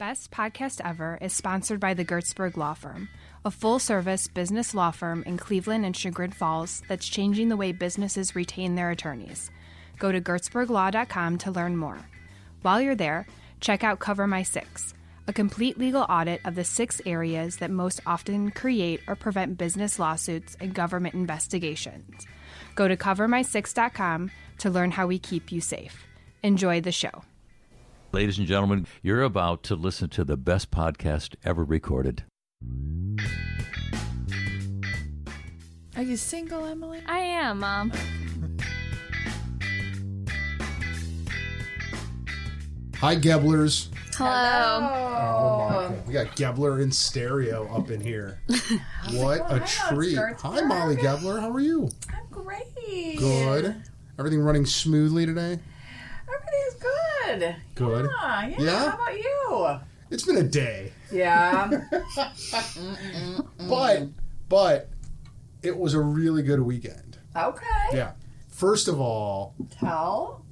Best.Podcast.Ever is sponsored by the Gertzberg Law Firm, a full-service business law firm in Cleveland and Chagrin Falls that's changing the way businesses retain their attorneys. Go to gertzberglaw.com to learn more. While you're there, check out Cover My Six, a complete legal audit of the 6 areas that most often create or prevent business lawsuits and government investigations. Go to covermysix.com to learn how we keep you safe. Enjoy the show. Ladies and gentlemen, you're about to listen to the best podcast ever recorded. Are you single, Emily? I am, Mom. Hi, Geblers. Hello. Oh, my God. We got Gebler in stereo up in here. What a treat. Hi, Molly Gebler. How are you? I'm great. Good. Everything running smoothly today? Everything's good. Good. Yeah. How about you? It's been a day. Yeah. But it was a really good weekend. Okay. Yeah. First of all,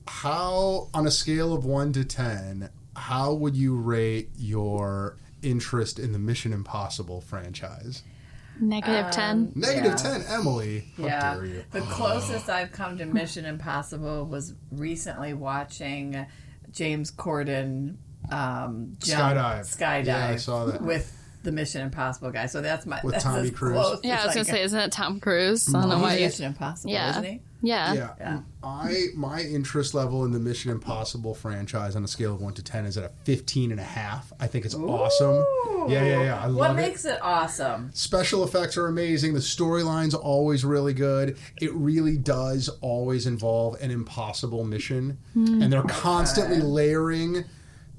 how, on a scale of 1 to 10, how would you rate your interest in the Mission Impossible franchise? -10. Negative 10, Emily. How dare you? The closest I've come to Mission Impossible was recently watching James Corden skydive. Yeah, I saw that. With the Mission Impossible guy. So that's With Tommy as Cruise. close Yeah, I as was going to say, isn't it Tom Cruise? I don't know He's why. Mission Impossible, isn't he? Yeah. My interest level in the Mission Impossible franchise on a scale of 1 to 10 is at a 15.5. I think it's awesome. Yeah. I love what it. makes it awesome? Special effects are amazing. The storyline's always really good. It really does always involve an impossible mission. And they're constantly layering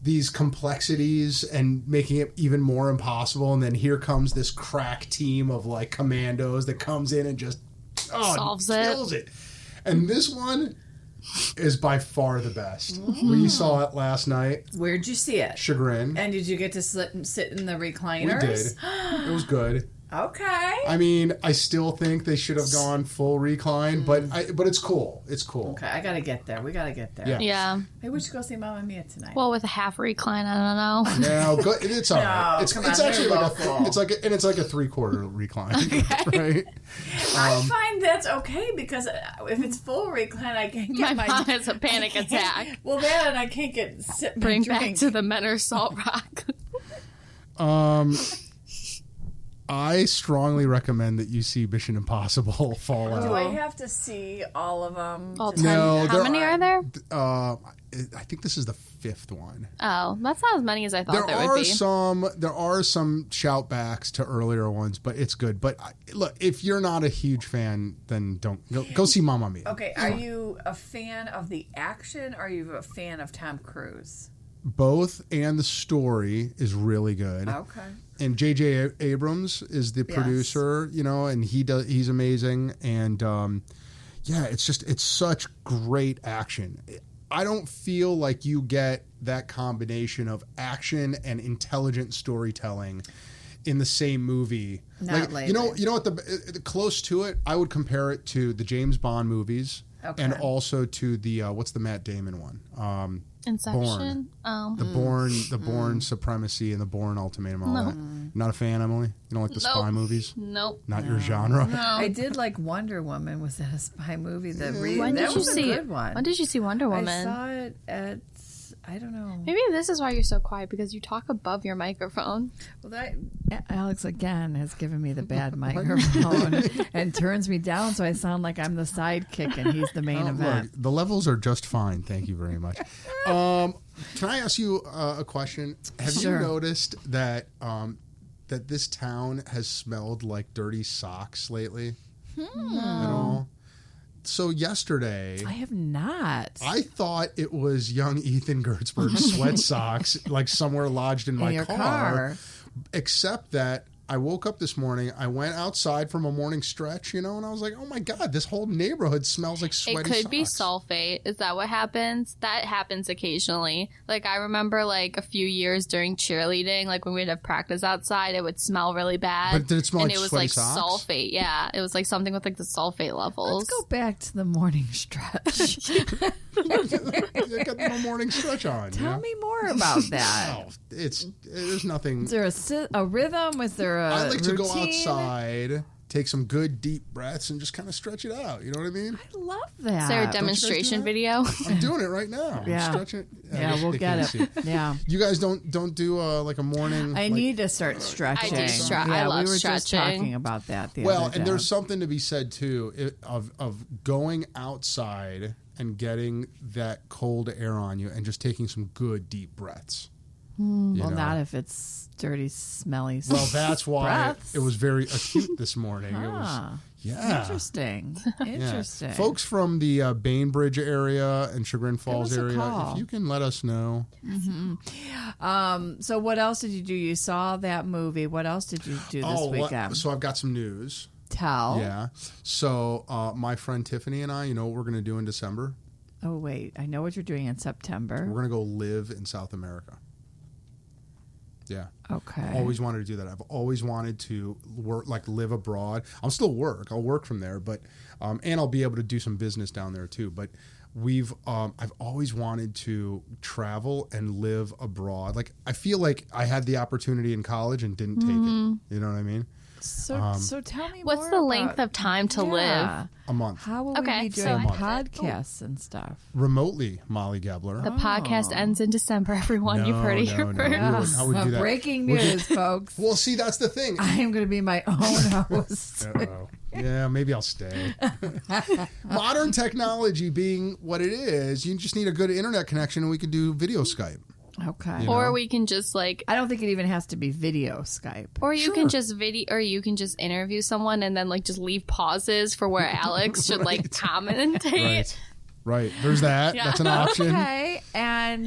these complexities and making it even more impossible. And then here comes this crack team of like commandos that comes in and just kills it. And this one is by far the best. We saw it last night. Where'd you see it? Chagrin. And did you get to sit in the recliners? We did. It was good. Okay. I mean, I still think they should have gone full recline, but it's cool. It's cool. Okay, I gotta get there. We gotta get there. Yeah. Maybe we should go see Mamma Mia tonight. Well, with a half recline, I don't know. No, it's all right. No, It's come on, actually they're like local. it's like a 3/4 recline, right? I find that's okay because if it's full recline, I can't get My mom has a panic attack. Well, that and I can't sit and Bring drink. back to the Menor Salt Rock. I strongly recommend that you see Mission Impossible Fallout. Do I have to see all of them? All to 10. No, How many are there? I think this is the 5th one. Oh, that's not as many as I thought there would be. There are some shoutbacks to earlier ones, but it's good. But look, if you're not a huge fan, then don't go see Mamma Mia. Okay, are you a fan of the action or are you a fan of Tom Cruise? Both, and the story is really good. Okay. And J.J. Abrams is the producer, and he's amazing. And it's such great action. I don't feel like you get that combination of action and intelligent storytelling in the same movie. Not lately. You know what the close to it, I would compare it to the James Bond movies, and also to the what's the Matt Damon one? Inception. Bourne. The Bourne Supremacy and the Bourne Ultimatum. All that. Not a fan, Emily. You don't like the spy movies? Nope. Not your genre. No. I did like Wonder Woman. Was that a spy movie? When did you see it? When did you see Wonder Woman? I saw it at, I don't know. Maybe this is why you're so quiet, because you talk above your microphone. Well, Alex again has given me the bad microphone and turns me down, so I sound like I'm the sidekick and he's the main event. Look, the levels are just fine. Thank you very much. Can I ask you a question? Have you noticed that that this town has smelled like dirty socks lately? At all? So yesterday, I have not. I thought it was young Ethan Gertzberg's sweat socks, like somewhere lodged in my car. Except that I woke up this morning, I went outside from a morning stretch, and I was like, oh my God, this whole neighborhood smells like sweaty socks. It could be sulfate. Is that what happens? That happens occasionally. Like, I remember, like, a few years during cheerleading, like, when we'd have practice outside, it would smell really bad. But did it smell and like it was sweaty like socks? sulfate. Yeah, it was like something with, like, the sulfate levels. Let's go back to the morning stretch. I got my morning stretch on. Tell me more about that. Oh, there's nothing. Is there a rhythm? Is there a I like routine? to go outside, take some good deep breaths, and just kind of stretch it out. You know what I mean? I love that. Is there a demonstration video? I'm doing it right now. Yeah. I'm stretching it. Yeah, we'll get it. Yeah. You guys don't do like a morning. I need to start stretching. I do I love we were just stretching. talking about that the Well, other day. and there's something to be said too of going outside and getting that cold air on you and just taking some good deep breaths. Well, not if it's dirty, smelly. Well, that's why breaths. it was very acute this morning. It was, yeah. Interesting. Yeah. Interesting. Folks from the Bainbridge area and Chagrin Falls us a area, call. if you can let us know. So what else did you do? You saw that movie. What else did you do this weekend? So I've got some news. Tell. Yeah. So my friend Tiffany and I, you know what we're going to do in December? Oh, wait. I know what you're doing in September. We're going to go live in South America. Yeah. Okay. Always wanted to do that. I've always wanted to work, like live abroad. I'll still work. I'll work from there, but and I'll be able to do some business down there too. But I've always wanted to travel and live abroad. Like I feel like I had the opportunity in college and didn't take it. You know what I mean? So tell me What's more the about, length of time to live? A month. How will Okay, we be so doing I- podcasts and stuff? Remotely, Molly Gebler. The podcast ends in December, everyone. You've heard it here no. first. How would you do that? Breaking news, folks. Well, see, that's the thing. I'm going to be my own host. Uh-oh. Yeah, maybe I'll stay. Modern technology being what it is, you just need a good internet connection and we could do video Skype. Okay. Or we can just like, I don't think it even has to be video Skype. or you can just you can just interview someone and then like just leave pauses for where Alex should like commentate. Right. There's that. Yeah. That's an option. Okay. And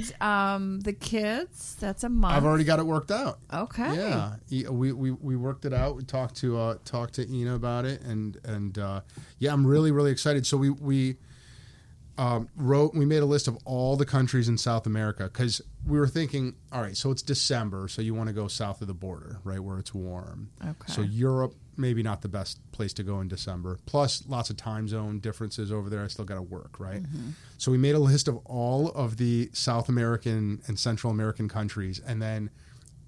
the kids, that's a month. I've already got it worked out. Okay. Yeah, we worked it out. We talked to Ina about it, and yeah, I'm really excited. So we made a list of all the countries in South America because we were thinking, all right, so it's December, so you want to go south of the border, right, where it's warm. Okay. So Europe, maybe not the best place to go in December. Plus, lots of time zone differences over there. I still got to work, right? Mm-hmm. So we made a list of all of the South American and Central American countries, and then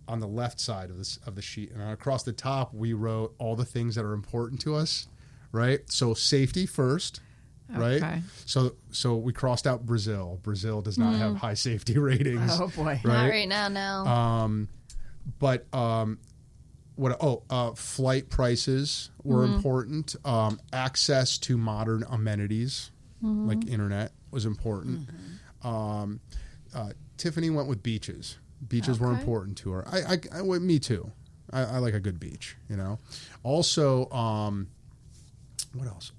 on the left side of the sheet and across the top, we wrote all the things that are important to us, right? So safety first. Right, Okay. So we crossed out Brazil. Brazil does not have high safety ratings. Oh, boy. Right? Not right now, no. But flight prices were important. Access to modern amenities like internet was important. Tiffany went with beaches. Beaches were important to her. I went. Me too. I like a good beach. You know. Also, what else?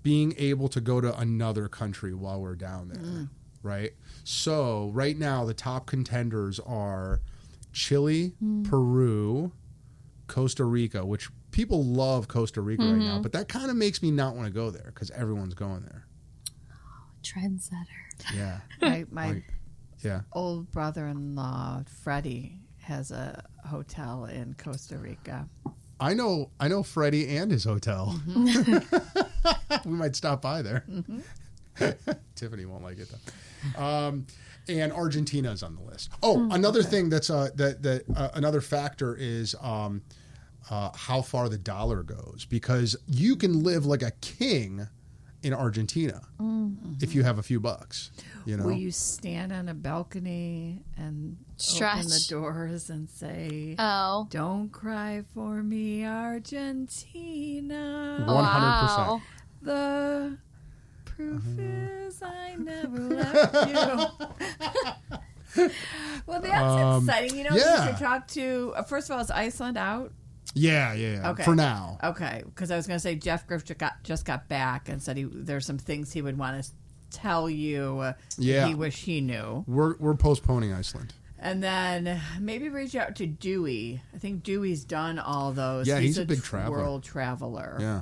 Being able to go to another country while we're down there, right? So right now the top contenders are Chile, Peru, Costa Rica, which people love Costa Rica right now, but that kind of makes me not want to go there because everyone's going there. Trendsetter. Yeah. My Yeah. old brother-in-law, Freddie, has a hotel in Costa Rica. I know Freddie and his hotel. We might stop by there. Tiffany won't like it though. And Argentina's on the list. Another thing that's another factor is how far the dollar goes, because you can live like a king in Argentina if you have a few bucks. You know, Will you stand on a balcony and Stretch. open the doors and say, Oh. "Don't cry for me, Argentina"? 100%. Wow. The proof is I never left you. Well, that's exciting. You know, yeah. you could talk to. First of all, is Iceland out? Yeah. Okay. For now. Okay, because I was going to say Jeff Griff just got back and said there's some things he would want to tell you. Yeah. He wish he knew. We're postponing Iceland. And then maybe reach out to Dewey. I think Dewey's done all those. Yeah, he's a big traveler. World traveler. Yeah.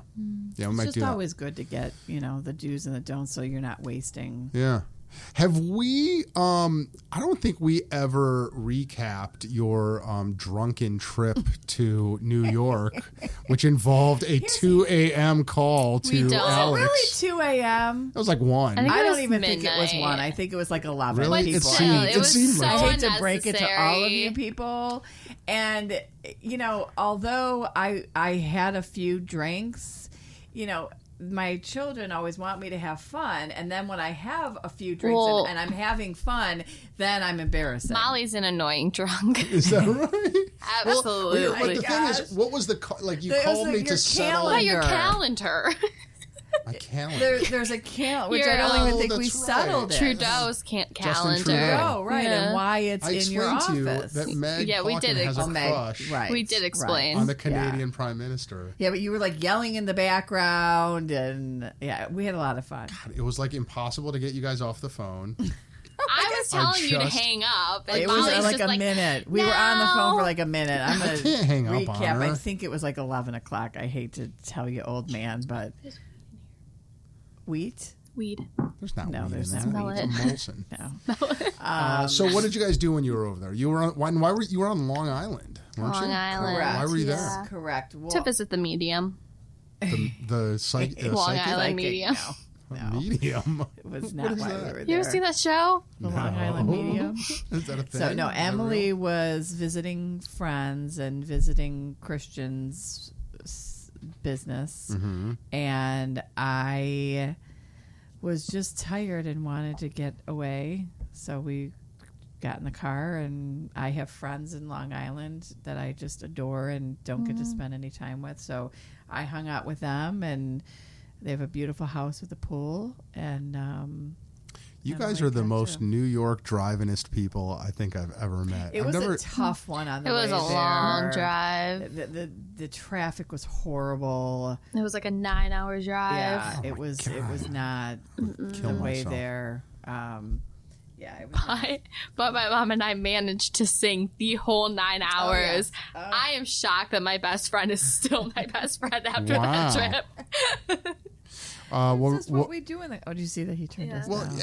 Yeah, we It's might just do that. always good to get, the do's and the don'ts so you're not wasting Yeah. Have we, I don't think we ever recapped your drunken trip to New York, which involved a 2 a.m. call to don't. Alex. Was it really 2 a.m.? It was like 1. I think I it don't was even think it was midnight. 1. I think it was like 11 Really? people. It seemed- it was seemed so like- I hate to break it to all of unnecessary. you people. And, although I had a few drinks, my children always want me to have fun. And then when I have a few drinks Well- and I'm having fun, then I'm embarrassing. Molly's an annoying drunk. Is that right? Absolutely. But the thing is, what was the, you called me to settle But your calendar. calendar. my calendar. There's a calendar, which You're- I don't even think we that's right. settled it. Trudeau's calendar. Trudeau, right, Yeah. and why it's I in your explained to you office. that Meg Yeah, we Hawken did has a Meg, crush right, We did explain. on the Canadian Prime Minister. Yeah, but you were like yelling in the background, and yeah, we had a lot of fun. It was like impossible to get you guys off the phone. I was telling you to just- hang up. And It was Molly's like just a minute. We were on the phone for "No." like a minute. I'm gonna can't hang up on recap. her. I think it was like 11 o'clock. I hate to tell you, old man, but wheat? Weed. There's not No, weed there's in not there. weed. It's a Molson. No. So what did you guys do when you were over there? You were on, why were you were on Long Island, weren't Long you? Island. Correct. Why were you Yeah. Correct. Well, To visit the medium. The psychic Long Island psychic, medium. No, medium. it was What not is why that? we were there. You ever seen that show? The Long Island medium? Is that a thing? So no, Is that Emily real? was visiting friends and visiting Christian's business, Mm-hmm. and I was just tired and wanted to get away. So we got in the car, and I have friends in Long Island that I just adore and don't get to spend any time with. So I hung out with them, and they have a beautiful house with a pool, and You And I guys like are the that, most too. New York drivingest people I think I've ever met. it I've was never, a tough one on the It way was a there. long drive. The traffic was horrible. It was like a 9-hour drive. Yeah, it was not kill the way myself. there. Yeah, it was not. But my mom and I managed to sing the whole 9 hours. Oh. I am shocked that my best friend is still my best friend after Wow. that trip. This is what we do in the. Oh, do you see that he turned us well, down?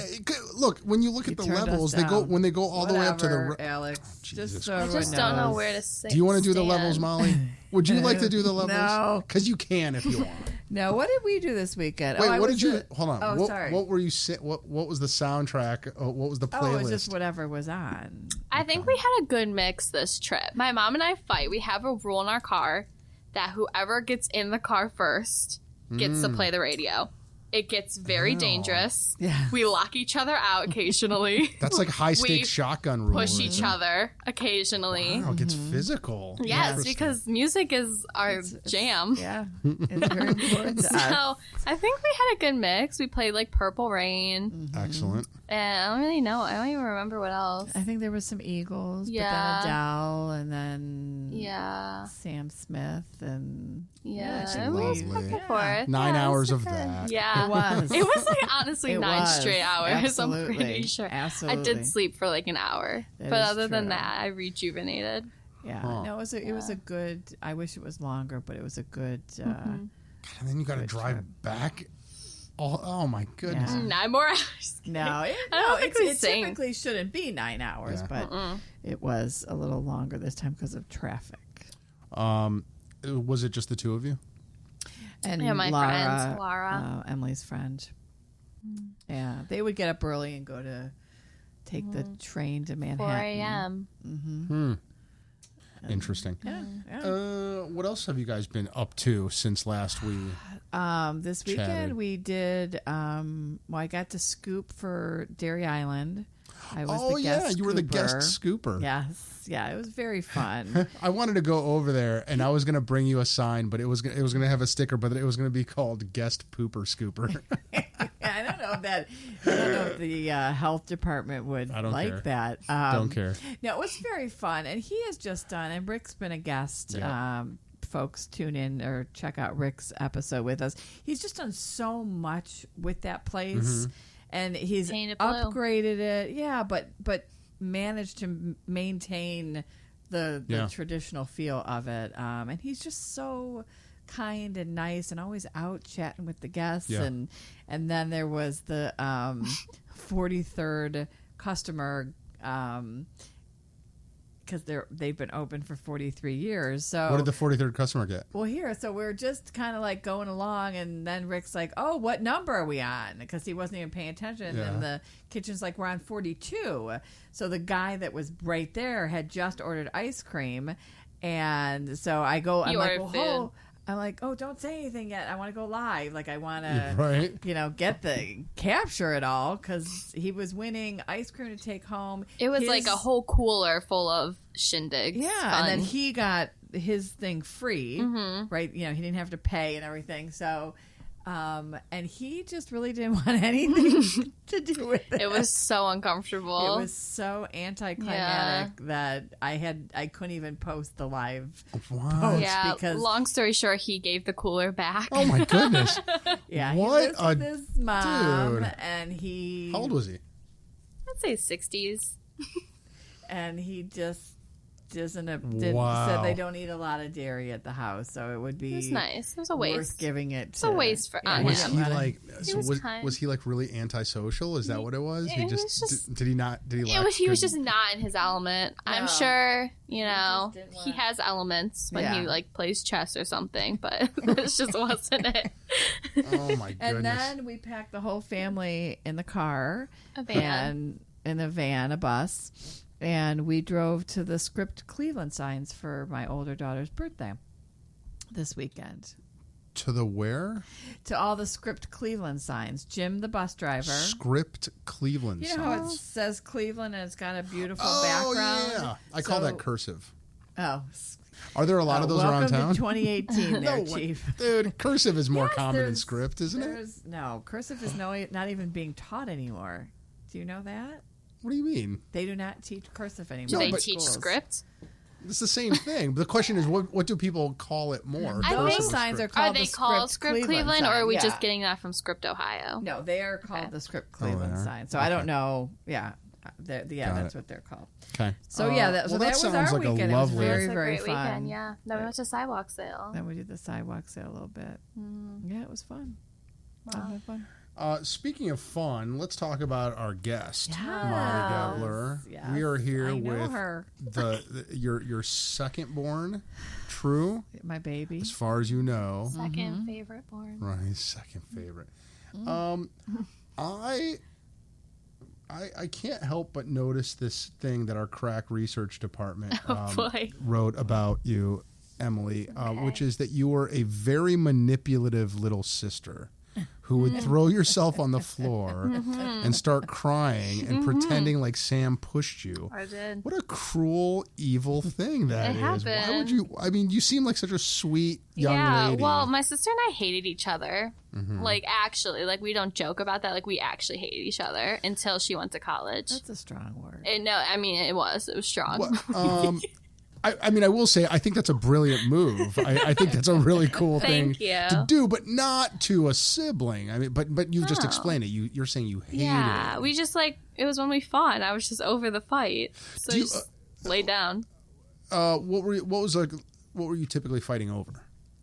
look, when you look at the turned us levels, down. when they go all the way up to the. Whatever, Alex. Jesus Just so I everyone just don't know knows. where to sing. Do you want to do the levels, stand. Molly? Would you like to do the levels? No. Because you can if you want. No, what did we do this weekend? Wait, I what was did you? at- Hold on. Oh, what, sorry. What were you? What was the soundtrack? What was the playlist? Oh, it was just whatever was on. I think we had a good mix this trip. My mom and I fight. We have a rule in our car that whoever gets in the car first gets to play the radio. It gets very dangerous. Yeah. We lock each other out occasionally. That's like high stakes We shotgun rules. Push each other occasionally. Wow, it gets physical. Yes, Interesting. because music is our jam. Yeah, it's very important to us. So I think we had a good mix. We played like Purple Rain, Excellent. and I don't really know. I don't even remember what else. I think there was some Eagles, Yeah. but then Adele, and then Yeah, Sam Smith, and yeah. That's It was lovely. back and forth. 9 Yeah, it hours was of good. that. Yeah, It was. It was like honestly It 9 was. straight hours. Absolutely. I'm pretty sure. Absolutely. I did sleep for like an hour, That but is other than true. that, I rejuvenated. yeah, Huh. no, it was a good. I wish it was longer, but it was a good. And then you got to Good drive trip. back. Oh my goodness. Yeah. 9 more hours. No, it, I don't think we it sang. typically shouldn't be 9 hours, Yeah. but it was a little longer this time because of traffic. Was it just the two of you? And Yeah, my Laura, friends, Laura. Emily's friend. Yeah, they would get up early and go to take the train to 4 Manhattan. a.m. Interesting. Yeah. What else have you guys been up to since last week? This Chatted. weekend we did. Well, I got to scoop for Dairy Island. I was Oh the yeah, guest you were the scooper. guest scooper. Yes, yeah, it was very fun. I wanted to go over there, and I was going to bring you a sign, but it was going to have a sticker, but it was going to be called Guest Pooper Scooper. I don't know if the health department would I don't like care. that. Don't care. No, it was very fun, and he has just done. And Rick's been a guest. Yeah. Folks, tune in or check out Rick's episode with us. He's just done so much with that place, and he's Painted blue. upgraded it. Yeah, but managed to maintain the Yeah. traditional feel of it. And he's just so kind and nice and always out chatting with the guests. Yeah. And then there was the 43rd customer because they've been open for 43 years. So What did the 43rd customer get? well, so we're just kind of like going along, and then Rick's like, "Oh, what number are we on?" Because he wasn't even paying attention. Yeah. And the kitchen's like, "We're on 42." So the guy that was right there had just ordered ice cream, and so I'm like, ordered food. I'm like, "Oh, don't say anything yet. I want to go live. Like, I want to, Right. capture it all," because he was winning ice cream to take home. It was like a whole cooler full of shindigs. Yeah, Fun. and then he got his thing free, right? He didn't have to pay and everything. So, and he just really didn't want anything to do with it. It was so uncomfortable. It was so anticlimactic that I couldn't even post the live Wow. post Yeah, because long story short, he gave the cooler back. Oh my goodness. yeah, What he lives with a his mom, dude. and he How old was he? I'd say 60s. and he just said Wow. they don't eat a lot of dairy at the house, so it would be It was nice. It was a worth waste. giving it. It's a waste on Was him. he like? was kind. Was he like really antisocial? Is that what it was? He It was just, just- did he not? Did he? He was just not in his element. I'm No. sure, just didn't he want- has elements when Yeah. he like plays chess or something, but this just wasn't it. Oh my goodness. And then we packed the whole family in the car, A van. and in a van, a bus, and we drove to the Script Cleveland signs for my older daughter's birthday this weekend. To the where? To all the Script Cleveland signs. Jim, the bus driver. Script Cleveland. You know how it signs. says Cleveland and it's got a beautiful Oh background? yeah, I call So- that cursive. Oh. Are there a lot of those around welcome town? to 2018 there, No way. Chief. Dude, cursive is more Yes, common than there's- script, isn't it? No, cursive is not even being taught anymore. Do you know that? What do you mean? They do not teach cursive anymore. Do No, they in but- teach schools. script? It's the same thing. But the question is, what do people call it more? I cursive think- or Signs are script? called Are they the called Script Cleveland, or sign, are we yeah. just getting that from Script Ohio? No, they are called Okay. the Script Cleveland they are? sign. So I don't know. Yeah, Got that's it. what they're called. Okay. So yeah, that was sounds our like a weekend. lovely. It was It very, was a very great fun. weekend, yeah. Then we went to sidewalk sale. Then we did the sidewalk sale a little bit. Yeah, it was fun. Fun. Speaking of fun, let's talk about our guest, Yes. Molly Gebler. Yes. We are here I know with her. your second born, True, My baby. as far as you know. Second favorite born. Right, second favorite. I can't help but notice this thing that our crack research department boy. wrote about you, Emily, which is that you were a very manipulative little sister who would throw yourself on the floor and start crying and pretending like Sam pushed you. I did. What a cruel, evil thing that It is. Why happened. would you? I mean, you seem like such a sweet young lady. Well, my sister and I hated each other. Mm-hmm. Like, actually, like, we don't joke about that. Like, we actually hated each other until she went to college. That's a strong word. No, I mean, it was strong. What, I mean, I will say, I think that's a brilliant move. I think that's a really cool thing Thank you. to do, but not to a sibling. I mean, but you've just explained it. You're saying you hated Yeah, it. we just, like, it was when we fought, and I was just over the fight. So Do I you, just laid down. What were you typically fighting over?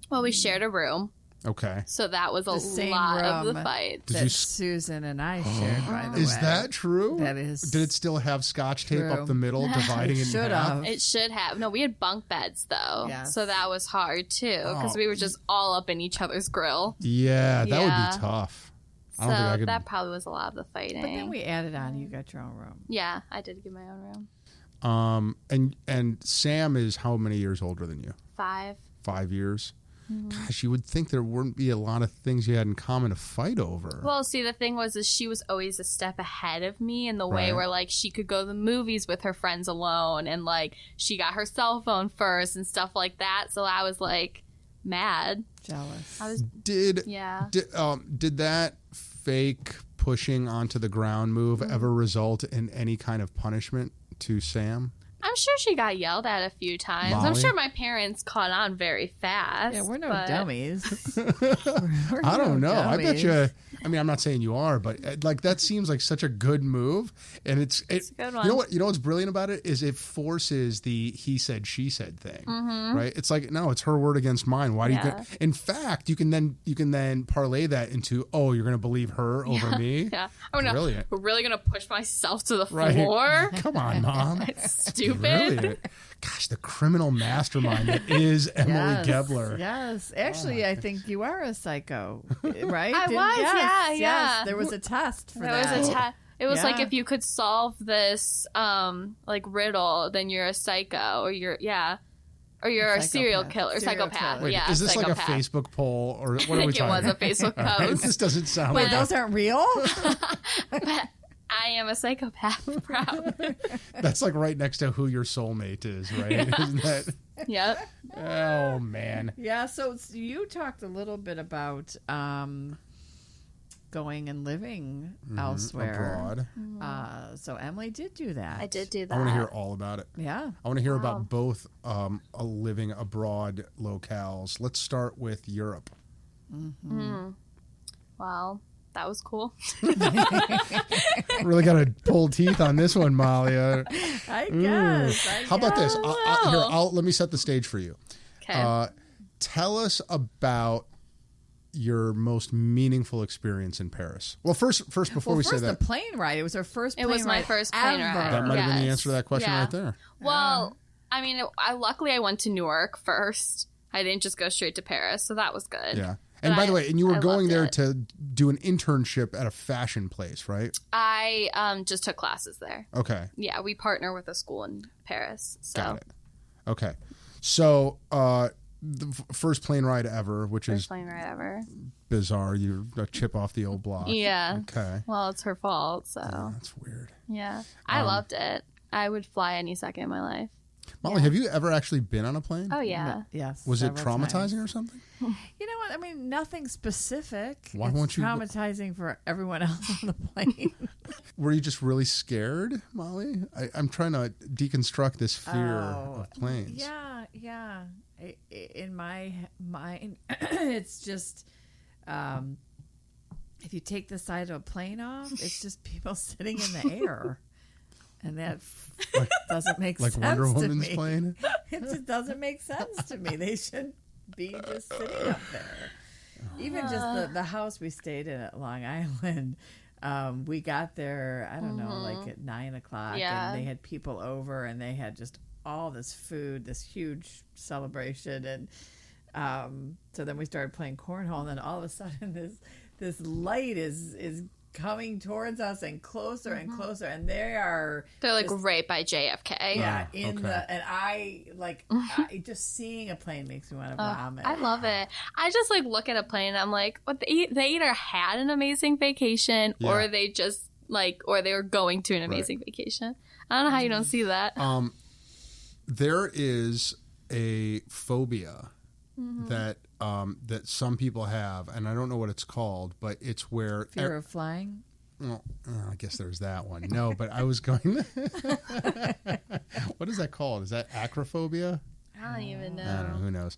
Well, we shared a room, Okay. so that was The a same lot of the room. fight. Did That you Susan and I shared, by the way. Is that true? That is Did it still have scotch tape true. up the middle, dividing it in Should half? have. It should have. No, we had bunk beds, though. Yes. So that was hard, too, because Oh. we were just all up in each other's grill. Yeah, that would Yeah. be tough. I So don't think I could. that probably was a lot of the fighting. But then we added on. You got your own room. Yeah, I did get my own room. And Sam is how many years older than you? 5. 5 years. Mm-hmm. Gosh, you would think there wouldn't be a lot of things you had in common to fight over. Well, see, the thing was, is she was always a step ahead of me in the way Right. where, like, she could go to the movies with her friends alone, and, like, she got her cell phone first and stuff like that. So I was, like, mad. Jealous. I was, Did yeah. did that fake pushing onto the ground move Mm-hmm. ever result in any kind of punishment to Sam? I'm sure she got yelled at a few times. I'm Molly? sure my parents caught on very fast. Yeah, we're no but- dummies. I don't know. I bet you. I mean, I'm not saying you are, but like that seems like such a good move. And it's a good one. You know what's brilliant about it is it forces the he said, she said thing, right? It's like, no, it's her word against mine. Why do you? In fact, you can then parlay that into, oh, you're going to believe her over me. Yeah. Brilliant. We're really going to push myself to the floor. Come on, Mom. It's stupid. Brilliant. Gosh, the criminal mastermind that is Emily Gebler. Yes. Actually, I think you are a psycho, right? I was, yes, yeah. There was a test for that. There was a test. It was like, if you could solve this like riddle, then you're a psycho, or you're a serial killer, psychopath. Wait, is this like a Facebook poll, or what are we talking about? It was a Facebook post. This doesn't sound Wait, like those aren't real? But I am a psychopath, proud. That's like right next to who your soulmate is, right? Isn't that? Yep. Oh, man. Yeah, so you talked a little bit about going and living elsewhere. Abroad. So Emily did do that. I did do that. I want to hear all about it. Yeah. I want to hear about both living abroad locales. Let's start with Europe. Wow. That was cool. Really got to pull teeth on this one, Molly. I guess. How about this? Let me set the stage for you. Okay. Tell us about your most meaningful experience in Paris. Well, first before we say that, the plane ride. It was our first plane ride. It was my first plane ride. that might have been the answer to that question Yeah. right there. Well, I mean, luckily I went to Newark first. I didn't just go straight to Paris, so that was good. Yeah. And by the way, you were I going loved there it. to do an internship at a fashion place, right? I just took classes there. Okay. Yeah, we partner with a school in Paris. So. Got it. Okay. So, the first plane ride ever, which First is plane ride ever. bizarre. You're a chip off the old block. Yeah. Okay. Well, it's her fault, so. Oh, that's weird. Yeah. I loved it. I would fly any second in my life. Molly, have you ever actually been on a plane? Oh, yeah. Yes. Was it several traumatizing times. or something? You know what? I mean, nothing specific. Why it's won't you- traumatizing for everyone else on the plane. Were you just really scared, Molly? I'm trying to deconstruct this fear of planes. Yeah. In my mind, it's just if you take the side of a plane off, it's just people sitting in the air. And that doesn't make Like sense Wonder to Woman's me. plane? It just doesn't make sense to me. They should be just sitting up there. Even just the house we stayed in at Long Island, we got there, I don't know, like at 9 o'clock. Yeah. And they had people over and they had just all this food, this huge celebration. And so then we started playing cornhole. And then all of a sudden this light is coming towards us and closer and closer, and they're like just, right by JFK. yeah, okay. I just seeing a plane makes me want to vomit. I love it. I just like look at a plane and I'm like, what they either had an amazing vacation or they just or they were going to an amazing vacation. I don't know how you don't see that. There is a phobia that some people have, and I don't know what it's called, but it's where Fear of flying. Well, I guess there's that one. No, but I was going. What is that called? Is that acrophobia? I don't even know. I don't know. Who knows?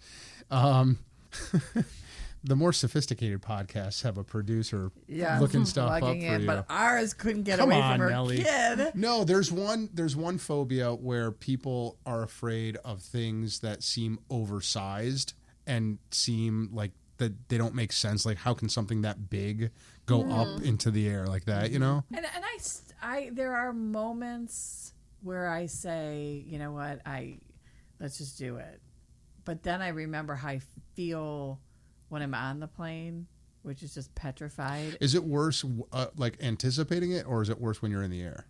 The more sophisticated podcasts have a producer looking stuff up for you. But ours couldn't get Come away on, from her Nelly. kid. No, there's one phobia where people are afraid of things that seem oversized and seem like that they don't make sense. Like, how can something that big go up into the air like that? You know? And I there are moments where I say, you know what, let's just do it. But then I remember how I feel when I'm on the plane, which is just petrified. Is it worse, like anticipating it, or is it worse when you're in the air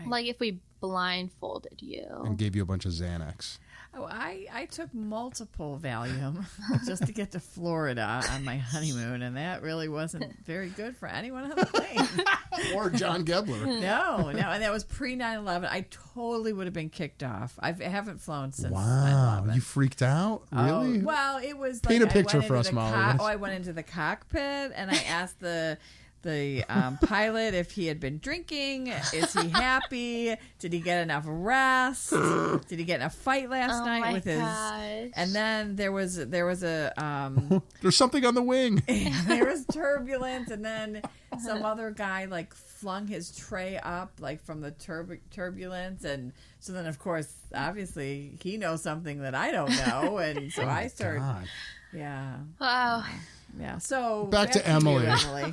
Like if we blindfolded you. and gave you a bunch of Xanax? Oh, I took multiple Valium just to get to Florida on my honeymoon, and that really wasn't very good for anyone on the plane. Or John Gebler? No, and that was pre 9/11. I totally would have been kicked off. I haven't flown since. Wow, 9/11. you freaked out? Really? Well, it was Paint like a picture I went for into us, the Molly. I went into the cockpit and I asked the the pilot if he had been drinking. Is he happy? Did he get enough rest? Did he get in a fight last night with his? And then there was a there's something on the wing. there was turbulence, and then some other guy like flung his tray up like from the turbulence, and so then of course obviously he knows something that I don't know, and so I started. God. Yeah. Wow. Yeah. So back to Emily. Emily.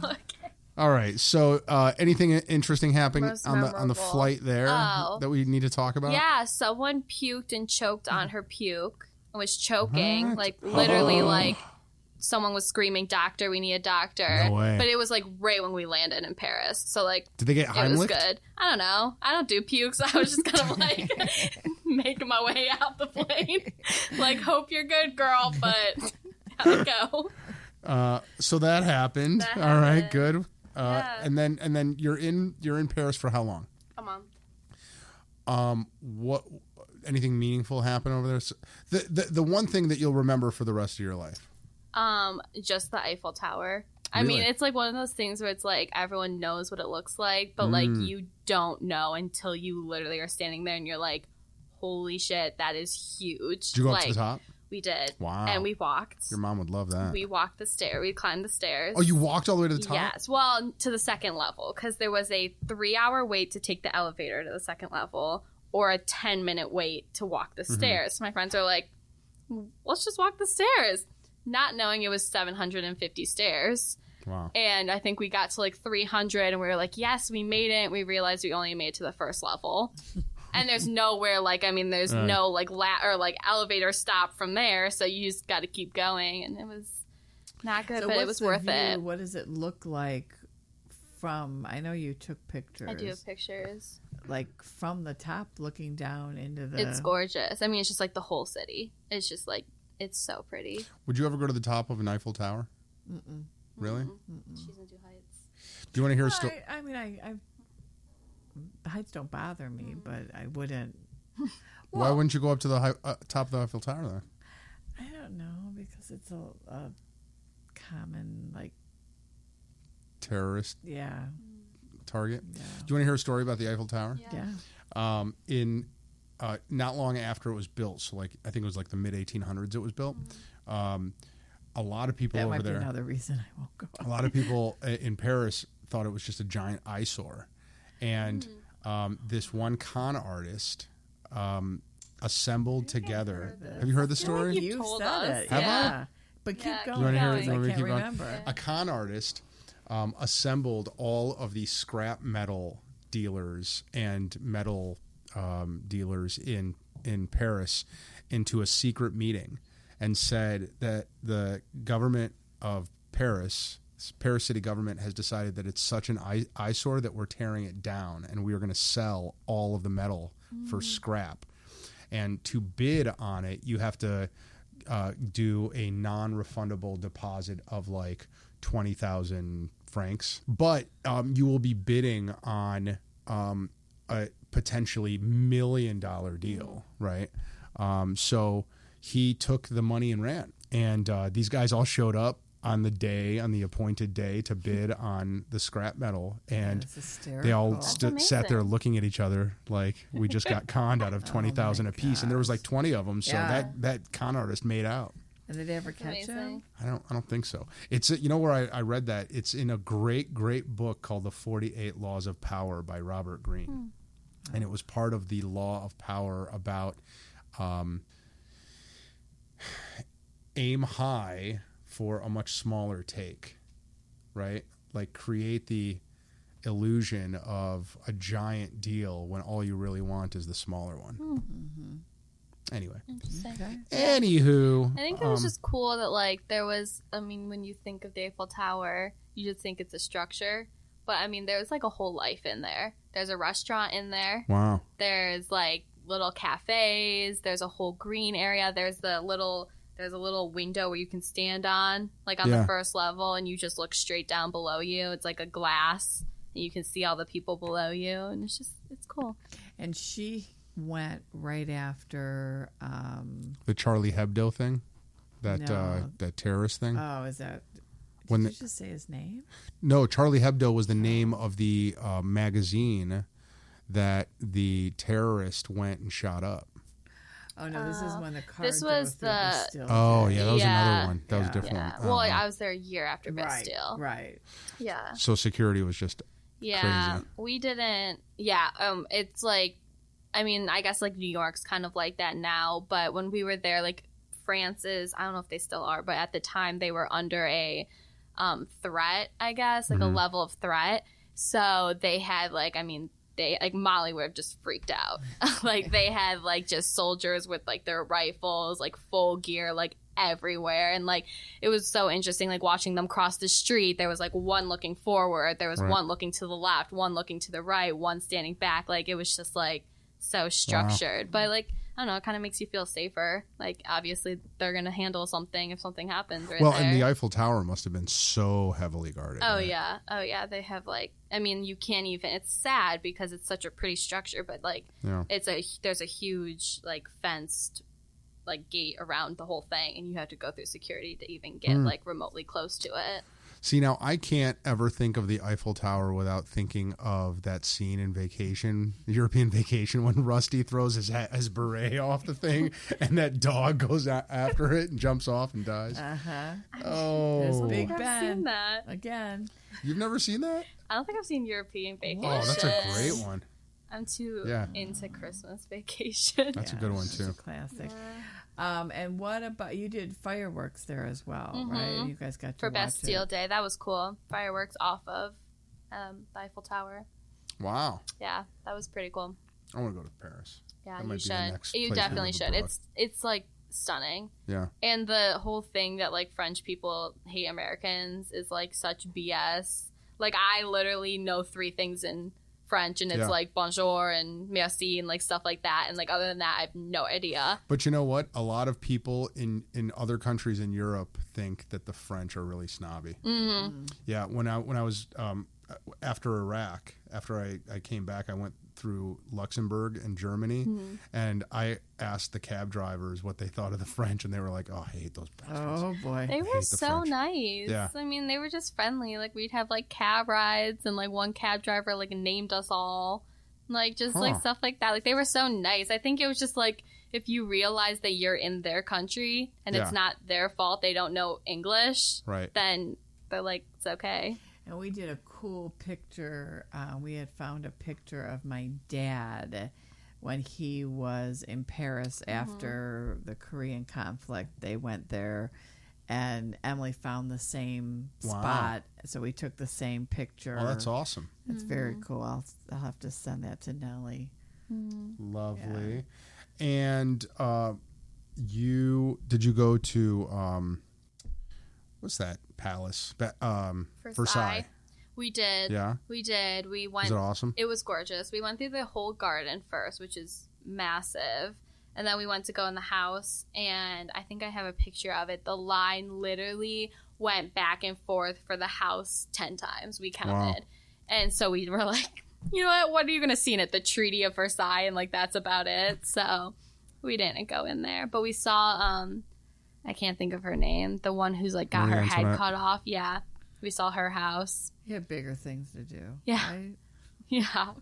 All right. So, anything interesting happening Most on the memorable. flight there that we need to talk about? Yeah, someone puked and choked on her puke and was choking. Like, literally, like, someone was screaming, "Doctor, we need a doctor." No way. But it was, like, right when we landed in Paris. So, like, Did they get it was Heimlich? good. I don't know. I don't do pukes. I was just kind of, like, making my way out the plane. Like, hope you're good, girl, but how'd it go? So that happened. That All right, happened. good. Yeah. And then you're in Paris for how long? A month. What anything meaningful happen over there? So the one thing that you'll remember for the rest of your life. Just the Eiffel Tower. I Really? mean, it's like one of those things where it's like everyone knows what it looks like, but like you don't know until you literally are standing there and you're like, holy shit, that is huge. Did you go up like, to the top? We did. Wow. And we walked. Your mom would love that. We walked the stair. We climbed the stairs. Oh, you walked all the way to the top? Yes. Well, to the second level, because there was a 3-hour wait to take the elevator to the second level or a 10-minute wait to walk the stairs. So my friends are like, let's just walk the stairs. Not knowing it was 750 stairs. Wow. And I think we got to like 300 and we were like, yes, we made it. We realized we only made it to the first level. And there's nowhere, like, I mean, there's no, like, or, like, elevator stop from there, so you just got to keep going, and it was not good, So but it what's was the worth view? it. What does it look like from, I know you took pictures. I do have pictures. Like, from the top looking down into the... It's gorgeous. I mean, it's just, like, the whole city. It's just, like, it's so pretty. Would you ever go to the top of an Eiffel Tower? Mm-mm. Really? Mm-mm. She's into heights. Do you want to hear a story? I mean, I heights don't bother me, but I wouldn't... Why wouldn't you go up to the top of the Eiffel Tower then? I don't know, because it's a common, like... Terrorist Yeah. target? Yeah. Do you want to hear a story about the Eiffel Tower? Yeah. In not long after it was built, so like I think it was like the mid 1800s it was built. A lot of people That over might be there, another reason I won't go. a lot of people in Paris thought it was just a giant eyesore, and this one con artist assembled together. Have you heard the story? You told said us. it. Have I? Yeah. But keep Yeah, going. You want to hear it? because You want me I to can't keep going? remember. A con artist assembled all of the scrap metal dealers and metal dealers in Paris into a secret meeting and said that the government of Paris city government has decided that it's such an eyesore that we're tearing it down and we are going to sell all of the metal for scrap. And to bid on it, you have to do a non-refundable deposit of like 20,000 francs. But you will be bidding on a potentially $1 million deal, right? So he took the money and ran. And these guys all showed up on the appointed day to bid on the scrap metal. And they all sat there looking at each other like we just got conned out of 20,000 a piece. And there was like 20 of them. So that con artist made out. And did they ever catch him? I don't think so. It's where I read that. It's in a great book called The 48 Laws of Power by Robert Greene. And it was part of the law of power about aim high for a much smaller take, right? Like create the illusion of a giant deal when all you really want is the smaller one. Mm-hmm. Anyway. Interesting. Anywho. I think it was just cool that, like, there was, I mean, when you think of the Eiffel Tower, you just think it's a structure. But, I mean, there's, like, a whole life in there. There's a restaurant in there. Wow. There's, like, little cafes. There's a whole green area. There's a little window where you can stand on, like, on the first level, and you just look straight down below you. It's like a glass, and you can see all the people below you, and it's cool. And she went right after the Charlie Hebdo thing, that No. that terrorist thing. oh, is that Did you just say his name? No, Charlie Hebdo was the name of the magazine that the terrorist went and shot up. Oh no, this is when the car. This was the. Bastille. Oh yeah, that was Yeah. another one. That was a different Yeah. one. Well, I was there a year after Right, Bastille. right. Yeah. So security was just Yeah. crazy. We didn't. Yeah. It's like, I mean, I guess like New York's kind of like that now, but when we were there, like France is, I don't know if they still are, but at the time they were under a threat, I guess, like a level of threat. So they had like, I mean, they like Molly would have just freaked out. Like they had like just soldiers with like their rifles, like full gear, like everywhere. And like it was so interesting, like watching them cross the street. There was like one looking forward, there was one looking to the left, one looking to the right, one standing back. Like it was just like so structured. But like I don't know, it kind of makes you feel safer. Like obviously they're gonna handle something if something happens right well, there. and the Eiffel Tower must have been so heavily guarded. Oh right? yeah, they have like, I mean, you can't even, it's sad because it's such a pretty structure, but like Yeah. there's a huge like fenced like gate around the whole thing, and you have to go through security to even get like remotely close to it. See, now I can't ever think of the Eiffel Tower without thinking of that scene in European Vacation, when Rusty throws his beret off the thing and that dog goes after it and jumps off and dies. There's Oh, Big I've Ben seen that. again. you've never seen that? I don't think I've seen European Vacation. Oh, that's a great one. I'm too Yeah. into Christmas Vacation. That's a good one It's too. a classic. And what about, you did fireworks there as well, right? You guys got to For watch Bastille it. Day. That was cool. Fireworks off of the Eiffel Tower. Wow, Yeah, that was pretty cool. I want to go to Paris. Yeah, That you might be the should. next You place we definitely live should. abroad. It's like stunning. Yeah, And the whole thing that like French people hate Americans is like such BS. Like I literally know 3 things in French, and it's like bonjour and merci and like stuff like that. And like other than that, I have no idea. but you know what? A lot of people in other countries in Europe think that the French are really snobby. Yeah, when I was after Iraq, after I came back, I went through Luxembourg and Germany, and I asked the cab drivers what they thought of the French, and they were like, "Oh, I hate those bastards." Oh boy. They were hate the so French. nice. Yeah. I mean, they were just friendly. Like we'd have like cab rides, and like one cab driver like named us all, like just like stuff like that. Like they were so nice. I think it was just like if you realize that you're in their country and it's not their fault, they don't know English, Right. then they're like, it's okay. And we did a cool picture. We had found a picture of my dad when he was in Paris after the Korean conflict. They went there, and Emily found the same spot. So we took the same picture. Oh, that's awesome. It's very cool. I'll have to send that to Nellie. Lovely. And did you go to what's that palace? Versailles. We did. Yeah. We did. We went. Is it awesome? It was gorgeous. We went through the whole garden first, which is massive. And then we went to go in the house, and I think I have a picture of it. The line literally went back and forth for the house 10 times. We counted. And so we were like, you know what are you going to see in it? The Treaty of Versailles, and like that's about it. So we didn't go in there. But we saw, I can't think of her name, the one who's like got Marie her head Antoinette. cut off. Yeah. We saw her house. You have bigger things to do. Yeah. Right? Yeah.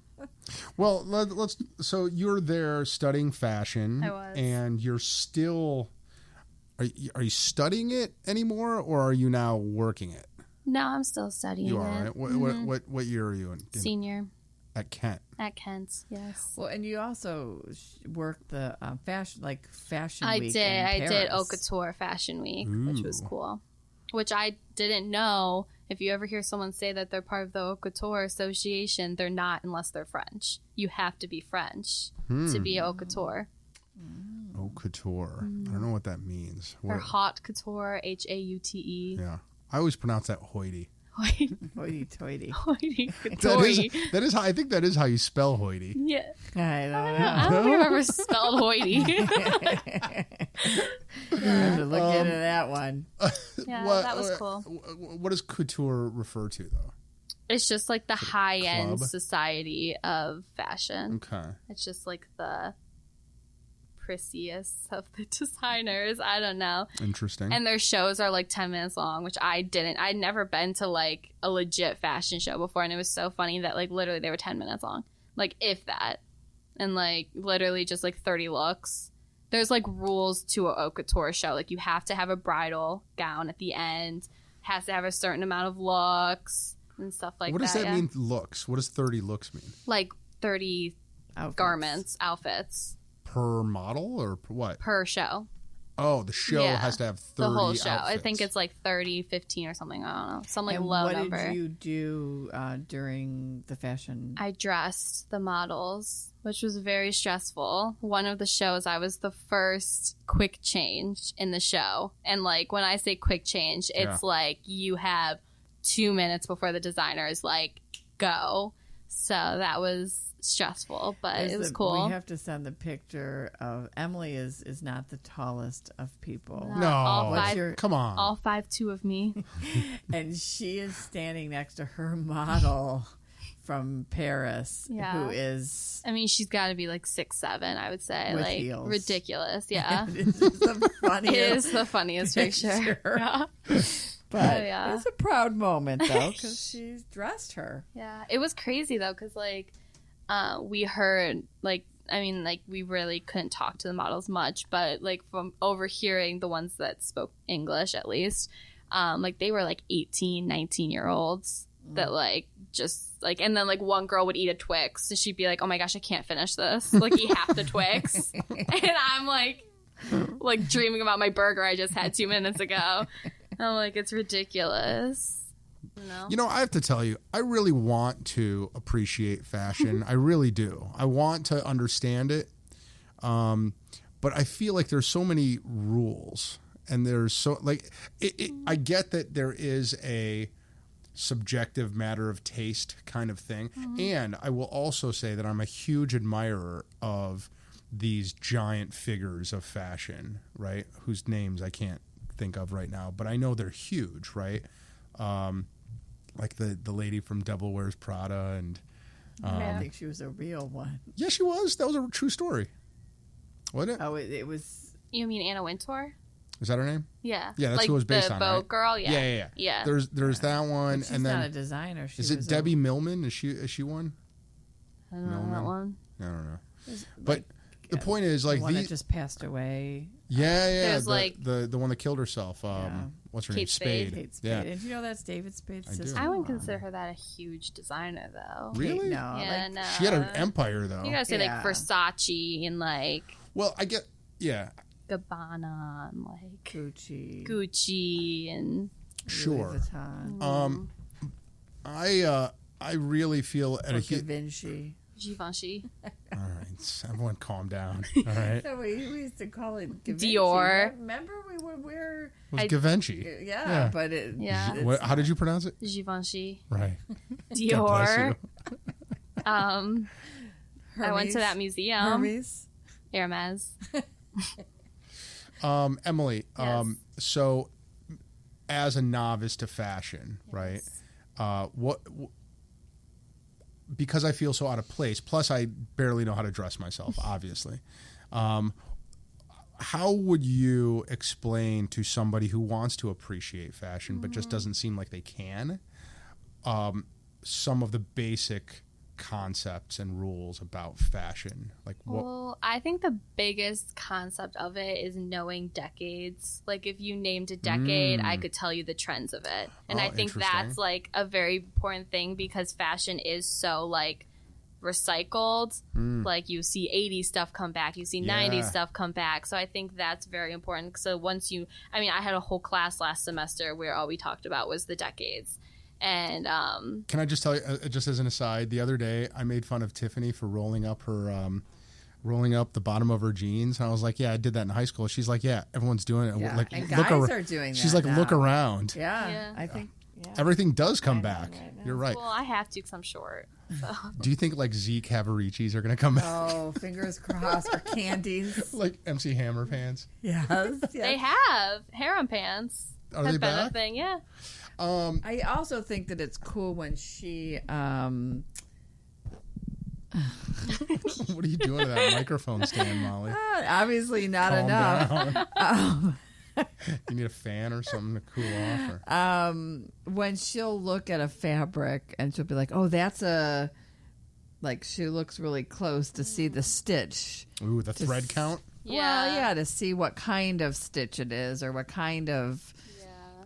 Well, let's. So you're there studying fashion. I was. And you're still. Are you studying it anymore, or are you now working it? No, I'm still studying You are, it. right? What year are you in? Senior At Kent. at Kent, yes. Well, and you also worked the fashion week. I in did. I did Paris. Haute Couture Fashion Week, which was Ooh. cool. Which I didn't know. If you ever hear someone say that they're part of the Haute Couture Association, they're not unless they're French. You have to be French to be a Haute Couture. Haute Couture. I don't know what that means. Or Haute Couture, Haute. Yeah. I always pronounce that hoity. Hoity-toity. Hoity That Couture. is how I think that is how you spell hoity. Yeah. I don't know. I don't think I've ever spelled hoity. I have to look into that one. Yeah, that was cool. What does couture refer to, though? It's just like the high-end club? society of fashion. Okay. It's just like the prissiest of the designers. I don't know. Interesting. And their shows are like 10 minutes long, which I didn't. I'd never been to like a legit fashion show before, and it was so funny that like literally they were 10 minutes long, like if that, and like literally just like 30 looks. There's like rules to a haute couture show. Like you have to have a bridal gown at the end, has to have a certain amount of looks and stuff like that. What does that mean, looks? What does 30 looks mean? Like 30 garments, outfits. Per model or what? Per show. Oh, the show has to have 30 the whole show. outfits. I think it's like 30, 15 or something. I don't know. Some like and low what number. What did you do during the fashion? I dressed the models, which was very stressful. One of the shows, I was the first quick change in the show. And like when I say quick change, it's like you have 2 minutes before the designers like go. So that was stressful, but it was cool. We have to send the picture of Emily is not the tallest of people. No, all five, come on. All 5'2" of me. And she is standing next to her model from Paris, who is... I mean, she's got to be like 6'7", I would say. With like heels. Ridiculous, yeah. It is the funniest It is the funniest picture. Yeah. But it's a proud moment, though, because she's dressed her. Yeah. It was crazy, though, because, like, we heard, like, I mean, like, we really couldn't talk to the models much, but, like, from overhearing the ones that spoke English, at least, like, they were, like, 18, 19-year-olds that, like, just, like, and then, like, one girl would eat a Twix, and she'd be like, oh, my gosh, I can't finish this. Like, eat half the Twix. And I'm, like, dreaming about my burger I just had 2 minutes ago. I'm like, it's ridiculous. You know, I have to tell you, I really want to appreciate fashion. I really do. I want to understand it. But I feel like there's so many rules. And there's so, like, I get that there is a subjective matter of taste kind of thing. Mm-hmm. And I will also say that I'm a huge admirer of these giant figures of fashion, right? Whose names I can't think of right now, but I know they're huge, right? Like the lady from Devil Wears Prada, and I think she was a real one. Yeah, she was. That was a true story. Wasn't it? Oh, it was. You mean Anna Wintour? Is that her name? Yeah. Yeah, that's like who it was based on, the Vogue right? girl? Yeah. There's that one, She's and then not a designer. is it Debbie Millman? Is she one? I don't know that one. I don't know. But the point is, like, the one that just passed away. Yeah. There's the one that killed herself. What's her name? Kate Spade. Kate Spade. Yeah. Did you know that's David Spade's sister? I wouldn't consider her that a huge designer, though. Really? No. Yeah, no. She had an empire, though. You gotta say like Versace and like. Well, I get. Yeah. Gabbana and like Gucci and. Sure. Louis Vuitton. I really feel at Givenchy. Givenchy. All right, everyone, calm down. All right. So we used to call it Givenchy. Dior. Remember, we would wear. It was Givenchy. Yeah, but it. Yeah. How did you pronounce it? Givenchy. Right. Dior. Hermes. I went to that museum. Hermes. Hermes. Emily. Yes. So, as a novice to fashion, right? What? Because I feel so out of place. Plus, I barely know how to dress myself. Obviously. How would you explain to somebody who wants to appreciate fashion but just doesn't seem like they can some of the basic concepts and rules about fashion? Like, what? Well, I think the biggest concept of it is knowing decades. Like, if you named a decade, I could tell you the trends of it. And I think that's like a very important thing because fashion is so like recycled. Like, you see 80s stuff come back, you see 90s stuff come back. So I think that's very important. So once I had a whole class last semester where all we talked about was the decades. And can I just tell you, just as an aside, the other day I made fun of Tiffany for rolling up the bottom of her jeans. And I was like, yeah, I did that in high school. She's like, yeah, everyone's doing it. Yeah. Like, and guys are doing that. She's like, now. look around. Yeah. I think everything does come back. Right now. You're right. well, I have to because I'm short. So. Do you think like Zeke Havarichis are going to come back? Oh, fingers crossed for candies. Like MC Hammer pants? Yes. They have harem pants. Are have they been back? a thing, yeah. I also think that it's cool when she What are you doing to that microphone stand, Molly? Obviously not Calm enough. down. You need a fan or something to cool off? Or? When she'll look at a fabric and she'll be like, oh, that's a, like, she looks really close to see the stitch. Ooh, the thread count? Well, yeah, to see what kind of stitch it is or what kind of,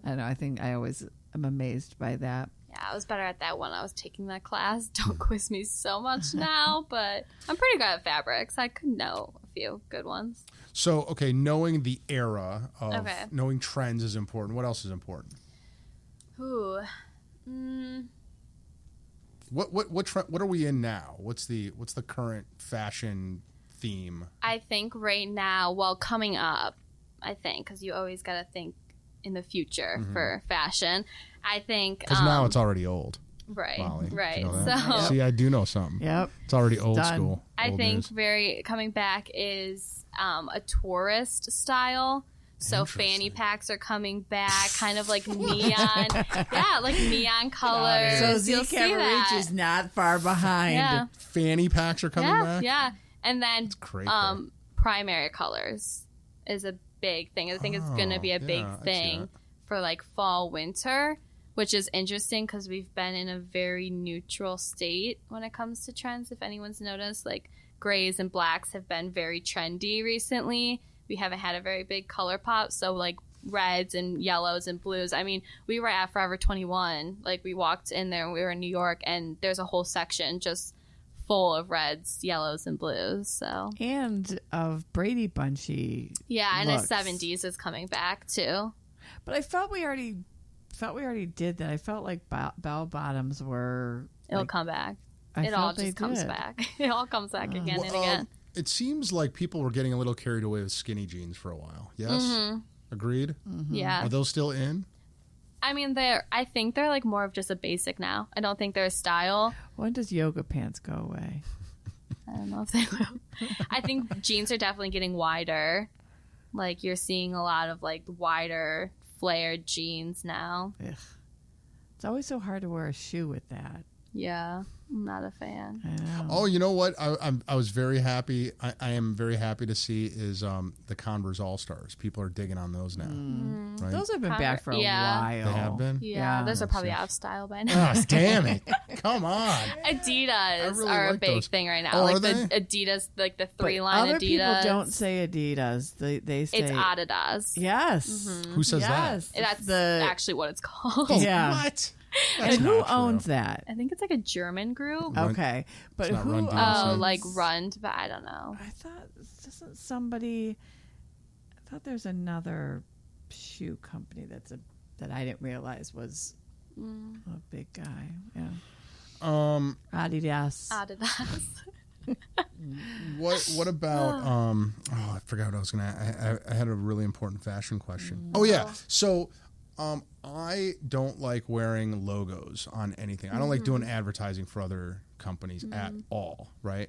I don't know, I think I always am amazed by that. Yeah, I was better at that when I was taking that class. Don't quiz me so much now, but I'm pretty good at fabrics. I could know a few good ones. So, okay, knowing the era of knowing trends is important. What else is important? Ooh. What are we in now? What's the current fashion theme? I think right now, well, coming up, I think, because you always got to think in the future for fashion. I think because now it's already old. Right, Molly, right. you know so see, I do know something. Yep, it's already old done. School. I old think news. very coming back is a tourist style. So fanny packs are coming back, kind of like neon, like neon colors. So you'll Z see that. Reach is not far behind. Yeah, fanny packs are coming back. Yeah, and then primary colors is a big thing. I think it's going to be a big thing for like fall, winter, which is interesting because we've been in a very neutral state when it comes to trends. If anyone's noticed, like grays and blacks have been very trendy recently. We haven't had a very big color pop. So like reds and yellows and blues. I mean, we were at Forever 21. Like we walked in there and we were in New York and there's a whole section just full of reds, yellows, and blues. So and of Brady Bunchy. Yeah, and looks. the 70s is coming back too. But I felt we already did that. I felt like bell bottoms were. It'll come back. It all just comes back. It all comes back again and again. It seems like people were getting a little carried away with skinny jeans for a while. Yes, agreed. Yeah, are those still in? I mean, I think they're like more of just a basic now. I don't think they're a style. When does yoga pants go away? I don't know if they will. I think jeans are definitely getting wider. Like you're seeing a lot of like wider flared jeans now. Ugh. It's always so hard to wear a shoe with that. Yeah, I'm not a fan. I know. Oh, you know what? I was very happy. I am very happy to see is the Converse All Stars. People are digging on those now. Right? Those have been back for a while. They have been? Yeah, those are probably out of style by now. Oh, damn it. Come on. Adidas really are a like big those. thing right now. Oh, like are the they? Adidas, like the But three-line other Adidas. people don't say Adidas. They say It's Adidas. Yes. Who says Yes. That's the actually what it's called. that? Yeah. What? And who not true. owns that? I think it's like a German group. Okay, but It's not who Run owns? DMC. Oh, like Rund, but I don't know. I thought doesn't somebody? I thought there's another shoe company that I didn't realize was a big guy. Yeah. Adidas. Adidas. What about I forgot what I was gonna. I had a really important fashion question. Oh yeah, so I don't like wearing logos on anything. I don't like doing advertising for other companies at all, right?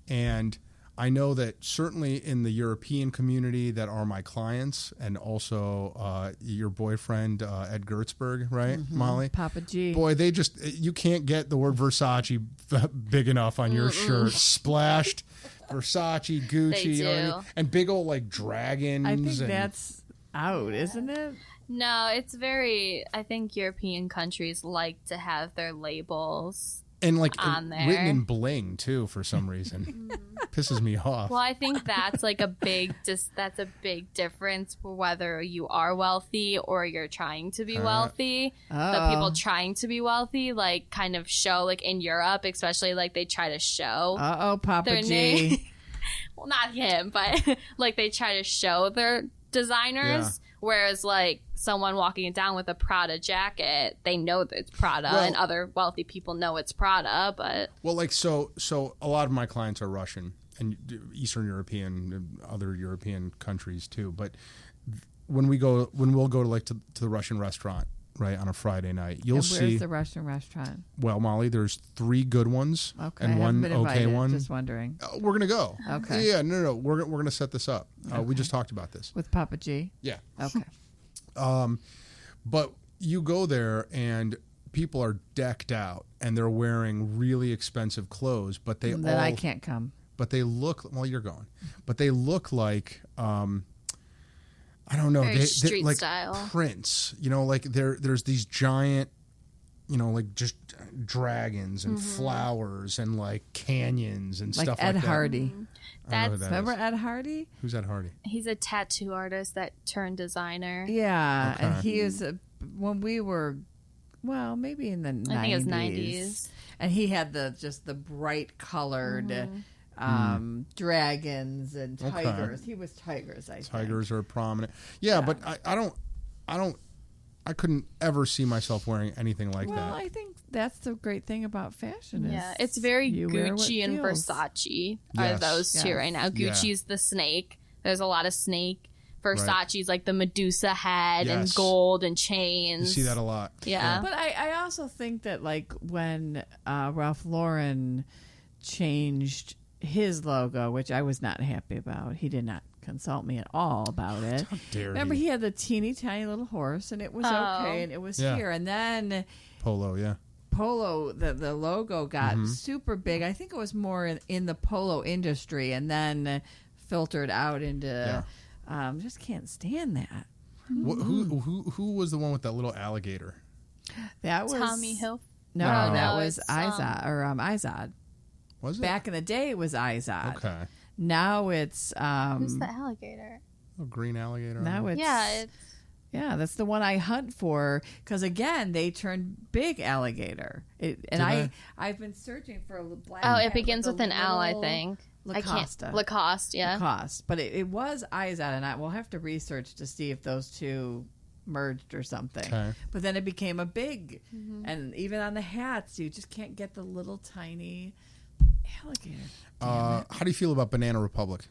And I know that certainly in the European community that are my clients, and also your boyfriend Ed Gertzberg, right, Molly? Papa G. Boy, you can't get the word Versace big enough on your shirt. Splashed Versace, Gucci, you know what I mean? And big old like dragons. I think that's out, isn't it? No, it's I think European countries like to have their labels and like on there. written in bling too for some reason. Pisses me off. Well, I think that's like a big difference for whether you are wealthy or you're trying to be wealthy. The people trying to be wealthy like kind of show, like in Europe especially, like they try to show Papa their G. name. Well, not him, but like they try to show their designers. Whereas like someone walking down with a Prada jacket, they know that it's Prada, and other wealthy people know it's Prada. But like so a lot of my clients are Russian and Eastern European, and other European countries too. But when we'll go to the Russian restaurant, right, on a Friday night, you'll see. Where's the Russian restaurant? Well, Molly, there's 3 good ones and one okay one. Just wondering. We're gonna go. Okay. Yeah, no. We're gonna set this up. We just talked about this with Papa G. Yeah. Okay. But you go there and people are decked out and they're wearing really expensive clothes, but they then I can't come. But they look, well, you're going, but they look like, I don't know, Very they street like style. prints, you know, like there's these giant, you know, like just dragons and flowers and like canyons and Like stuff Ed like that. Hardy. I don't know who that Remember is. Ed Hardy? Who's Ed Hardy? He's a tattoo artist that turned designer. Yeah, Okay. and he is when we were, well, maybe in the 90s. I think it was 90s. And he had the bright colored dragons and tigers. He was tigers, I think. Tigers are prominent. Yeah, but I couldn't ever see myself wearing anything like Well, that. I think that's the great thing about fashion. Is Yeah, it's very you wear what Gucci and feels. Versace are Yes. those two Yes. right now. Yeah. Gucci's the snake. There's a lot of snake. Versace's like the Medusa head and Yes. gold and You chains. see that a lot. Yeah. But I also think that like when Ralph Lauren changed his logo, which I was not happy about, he did not consult me at all about it. How dare Remember, he? he had the teeny tiny little horse, and it was okay, and it was Yeah. here. And then Polo, yeah. Polo, the logo got super big. I think it was more in the polo industry, and then filtered out into. Just can't stand that. Who was the one with that little alligator? That was Tommy Hill. No, No. that was It's, Izod or Izod. Was it? Back in the day, it was Izod. Okay. Now it's Who's the alligator? A green alligator. now it's Yeah, that's the one I hunt for because again they turned big alligator. I've been searching for a black. Oh, cat it begins with an L, I little think. Lacoste. Lacoste, yeah. Lacoste, but it was Izod, and I will have to research to see if those two merged or something. Okay. But then it became a big, and even on the hats, you just can't get the little tiny alligator. How do you feel about Banana Republic?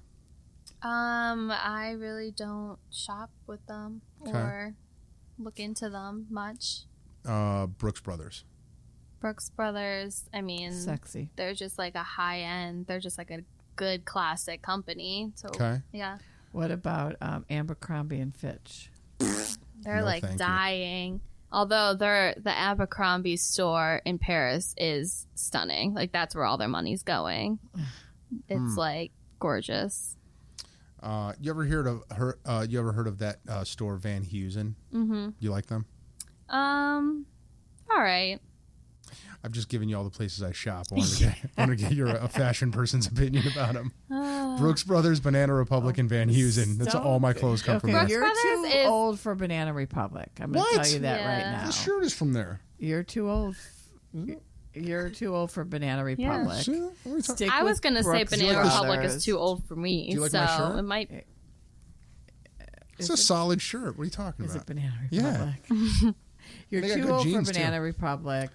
I really don't shop with them Okay. or look into them much. Brooks Brothers. Brooks Brothers, I mean, Sexy. they're just like a high end. They're just like a good classic company. So Okay. yeah, What about Abercrombie and Fitch? they're No, like thank you. dying. Although the Abercrombie store in Paris is stunning. Like that's where all their money's going. It's like gorgeous. You ever heard of her? You ever heard of that store Van Heusen? Mm-hmm. You like them? All right. I've just given you all the places I shop. I want to get your a fashion person's opinion about them. Brooks Brothers, Banana Republic, and Van Heusen. That's all my clothes come from. Okay, There. you're Brothers too is- old for Banana Republic. I'm going to What? tell you that Yeah. right now. This shirt is from there. You're too old. You're too old for Banana Republic. See? What are you talking- Stick I was with going to say Brooks Banana like this- Republic Brothers. is too old for me. Do you like so my shirt? it might. It's a solid shirt. What are you talking Is about? it Banana Yeah. Republic? You're They got too good old for jeans, too. Banana Republic.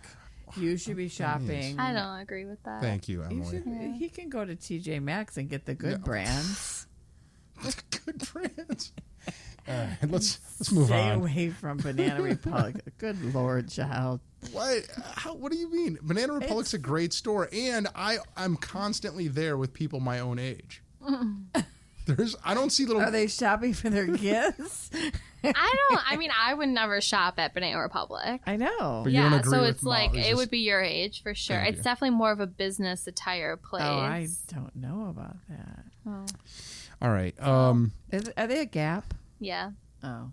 You should be shopping. I don't agree with that. Thank you, You Emily. should, he can go to TJ Maxx and get the good brands. Good brands. All right, let's move Stay on. away from Banana Republic. Good Lord, child. What? What do you mean? Banana Republic's a great store, and I'm constantly there with people my own age. I don't see little. Are they shopping for their gifts? I would never shop at Banana Republic. I know. But you don't Yeah, agree so with it's like Molly, it just- would be your age for sure. Thank It's you. definitely more of a business attire place. Oh, I don't know about that. All right. Are they a Gap? Yeah. Oh.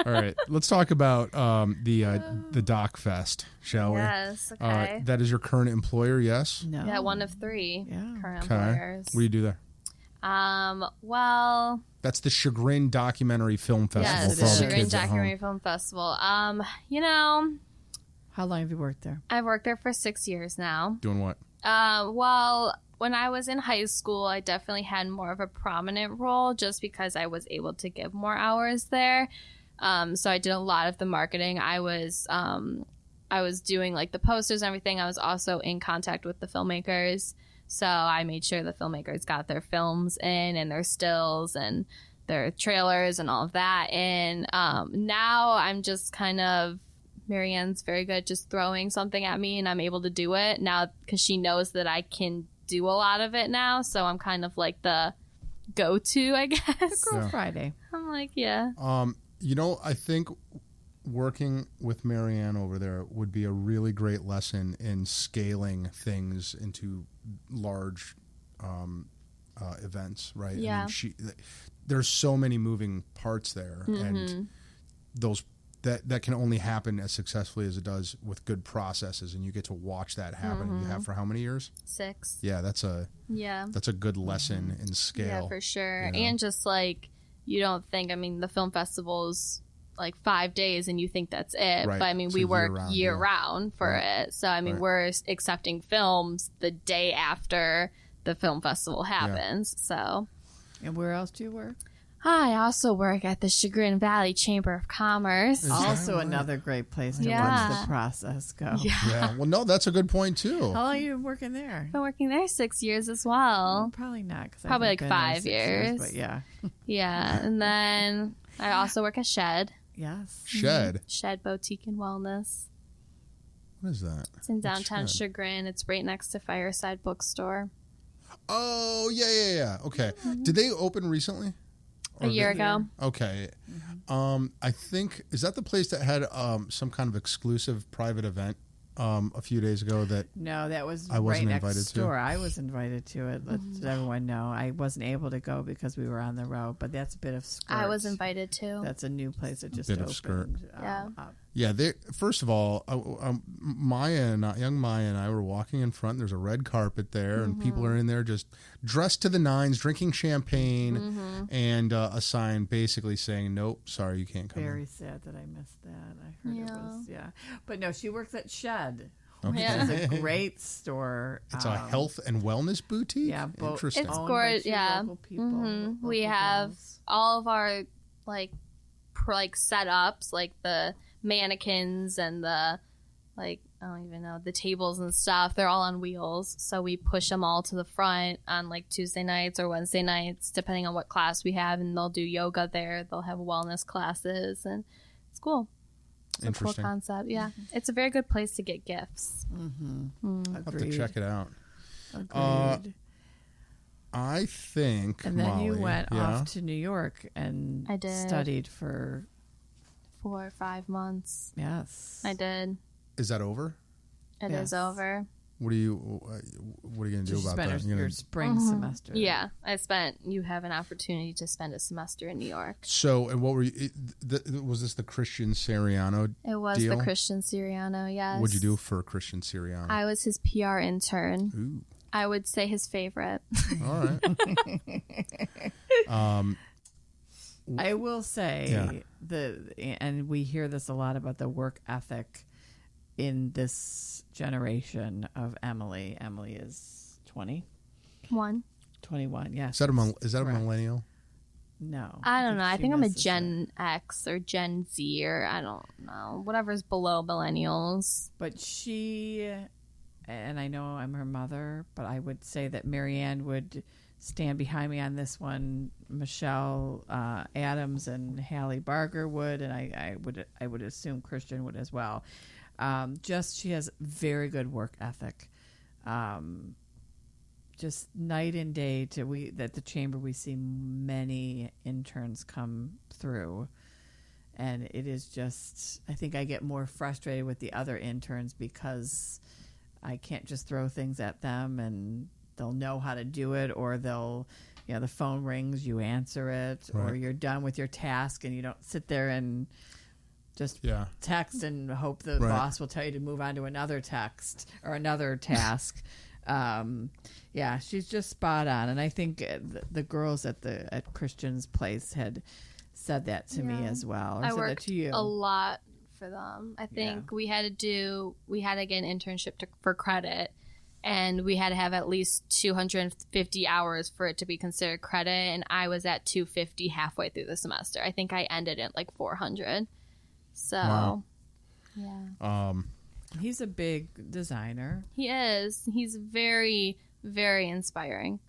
All right. Let's talk about the Doc Fest, shall we? Yes. Okay. That is your current employer, yes? No. yeah, one of three Yeah. current Okay. employers. What do you do there? Well, That's the Chagrin Documentary Film Festival yes, for all the Chagrin kids at Documentary home. Film Festival. How long have you worked there? I've worked there for 6 years now. Doing what? Well, when I was in high school, I definitely had more of a prominent role just because I was able to give more hours there. So I did a lot of the marketing. I was doing like the posters and everything. I was also in contact with the filmmakers. So I made sure the filmmakers got their films in and their stills and their trailers and all of that. And now I'm just kind of, Marianne's very good at just throwing something at me and I'm able to do it now because she knows that I can do a lot of it now. So I'm kind of like the go-to, I guess. Girl Yeah. Friday. I'm like, yeah. I think working with Marianne over there would be a really great lesson in scaling things into large events, right? Yeah. I mean, there's so many moving parts there, and those that can only happen as successfully as it does with good processes, and you get to watch that happen. And you have for how many years? 6. Yeah, that's a good lesson in scale. Yeah, for sure. You know? And just like, you don't think, I mean, the film festival's like 5 days and you think that's it. Right. But I mean, we work year round for it. So I mean, we're accepting films the day after the film festival happens. So. And where else do you work? I also work at the Chagrin Valley Chamber of Commerce. Also another great place to watch the process go. Yeah. Well, no, that's a good point too. How long are you working there? I've been working there 6 years as well. Probably not. Probably like 5 years. But yeah. Yeah. And then I also work at Shed. Yes. Shed. Shed Boutique and Wellness. What is that? It's in downtown Chagrin. It's right next to Fireside Bookstore. Oh, yeah. Okay. Did they open recently? A year ago. Okay. I think, is that the place that had some kind of exclusive private event a few days ago that No, that was I wasn't right invited next to? door. I was invited to it. Let everyone know. I wasn't able to go because we were on the road, but that's a bit of skirt. I was invited too. That's a new place that just Bit opened. of skirt. Yeah. Yeah, first of all, young Maya and I were walking in front. There's a red carpet there, and people are in there just dressed to the nines, drinking champagne, and a sign basically saying, "Nope, sorry, you can't come." Very sad that I missed that. I heard it was, But no, she works at Shed. Okay. Yeah. It's a great store. It's a health and wellness boutique? Yeah, interesting. It's Owned gorgeous. by two Yeah. local people, local We have gals. all of our like setups, like the mannequins and the I don't even know, the tables and stuff. They're all on wheels, so we push them all to the front on like Tuesday nights or Wednesday nights, depending on what class we have, and they'll do yoga there. They'll have wellness classes, and it's cool. It's a cool concept. Yeah, it's a very good place to get gifts. I'll have to check it out. Agreed. I think, And then Molly, you went off to New York and I did. studied for 4 or 5 months. yes. I did. Is that over? It is over. What are you going to do about that? Your spring semester. Yeah, you have an opportunity to spend a semester in New York. So, and what were you? Was this the Christian Siriano? It was deal? the Christian Siriano. Yes. What'd you do for Christian Siriano? I was his PR intern. Ooh. I would say his favorite. All right. I will say and we hear this a lot about the work ethic in this generation of Emily. Emily is 21. Yes. Is that a millennial? No. I don't know. I think I'm a misses Gen X or Gen Z or I don't know. Whatever's below millennials. But she, and I know I'm her mother, but I would say that Marianne would stand behind me on this one. Michelle Adams and Hallie Barger would, and I would assume Christian would as well. She has very good work ethic. Just night and day at the chamber we see many interns come through, and it is just, I think I get more frustrated with the other interns because I can't just throw things at them and they'll know how to do it, or they'll, the phone rings, you answer it, or you're done with your task and you don't sit there and just text and hope the boss will tell you to move on to another text or another task. She's just spot on, and I think the girls at Christian's place had said that to me as well. Or I said worked that to you. a lot for them. I think we had to get an internship for credit, and we had to have at least 250 hours for it to be considered credit, and I was at 250 halfway through the semester. I think I ended at like 400. So, he's a big designer. He is. He's very, very inspiring.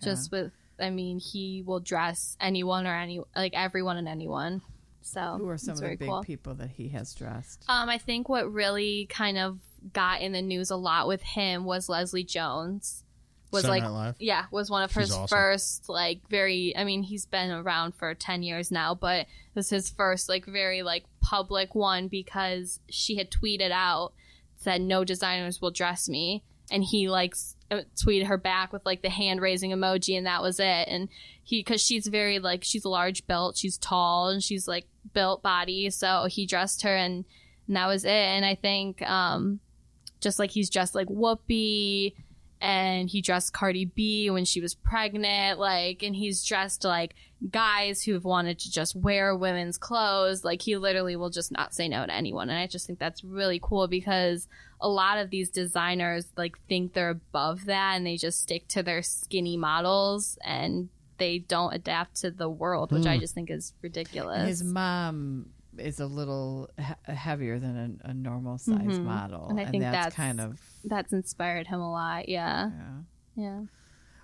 Just he will dress anyone or everyone and anyone. So, who are some of the big cool people that he has dressed? I think what really kind of got in the news a lot with him was Leslie Jones, was Saturday like, Night Live? yeah, was one of She's his awesome. first, like, very, I mean, he's been around for 10 years now, but it was his first, like, very, like, public one because she had tweeted out, said, no designers will dress me. And he, like, tweeted her back with, like, the hand-raising emoji, and that was it. And because she's very, like, she's large built, she's tall, and she's, like, built body, so he dressed her, and that was it. And I think, just like he's dressed like Whoopi, and he dressed Cardi B when she was pregnant, like, and he's dressed like guys who've wanted to just wear women's clothes. Like, he literally will just not say no to anyone. And I just think that's really cool because a lot of these designers, like, think they're above that and they just stick to their skinny models and they don't adapt to the world, which I just think is ridiculous. His mom is a little heavier than a normal size model, and I think that's kind of that's inspired him a lot. Yeah.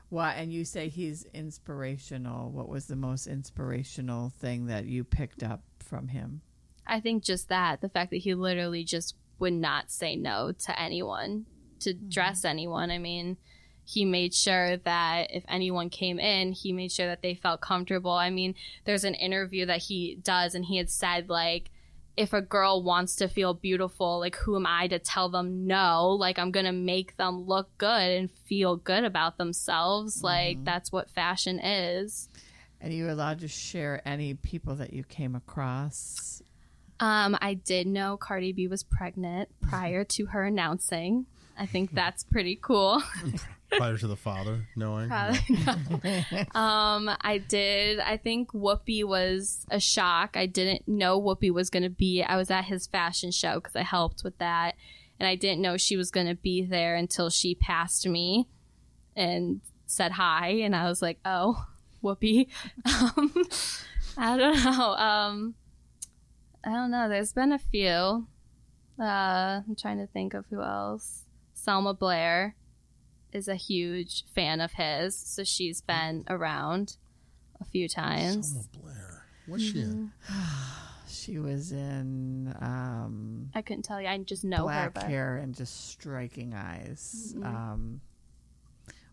Well, and you say he's inspirational. What was the most inspirational thing that you picked up from him? I think just that, the fact that he literally just would not say no to anyone, to dress anyone. I mean, he made sure that if anyone came in, he made sure that they felt comfortable. I mean, there's an interview that he does, and he had said, like, if a girl wants to feel beautiful, like, who am I to tell them no? Like, I'm going to make them look good and feel good about themselves. Like, that's what fashion is. And you were allowed to share any people that you came across? I did know Cardi B was pregnant prior to her announcing. I think that's pretty cool. Prior to the father knowing. I think Whoopi was a shock. I didn't know Whoopi was going to be. I was at his fashion show because I helped with that. And I didn't know she was going to be there until she passed me and said hi. And I was like, oh, Whoopi. I don't know. I don't know. There's been a few. I'm trying to think of who else. Selma Blair is a huge fan of his, so she's been around a few times. Selma Blair. What's she in? She was in I couldn't tell you. I just know her. Black hair and just striking eyes.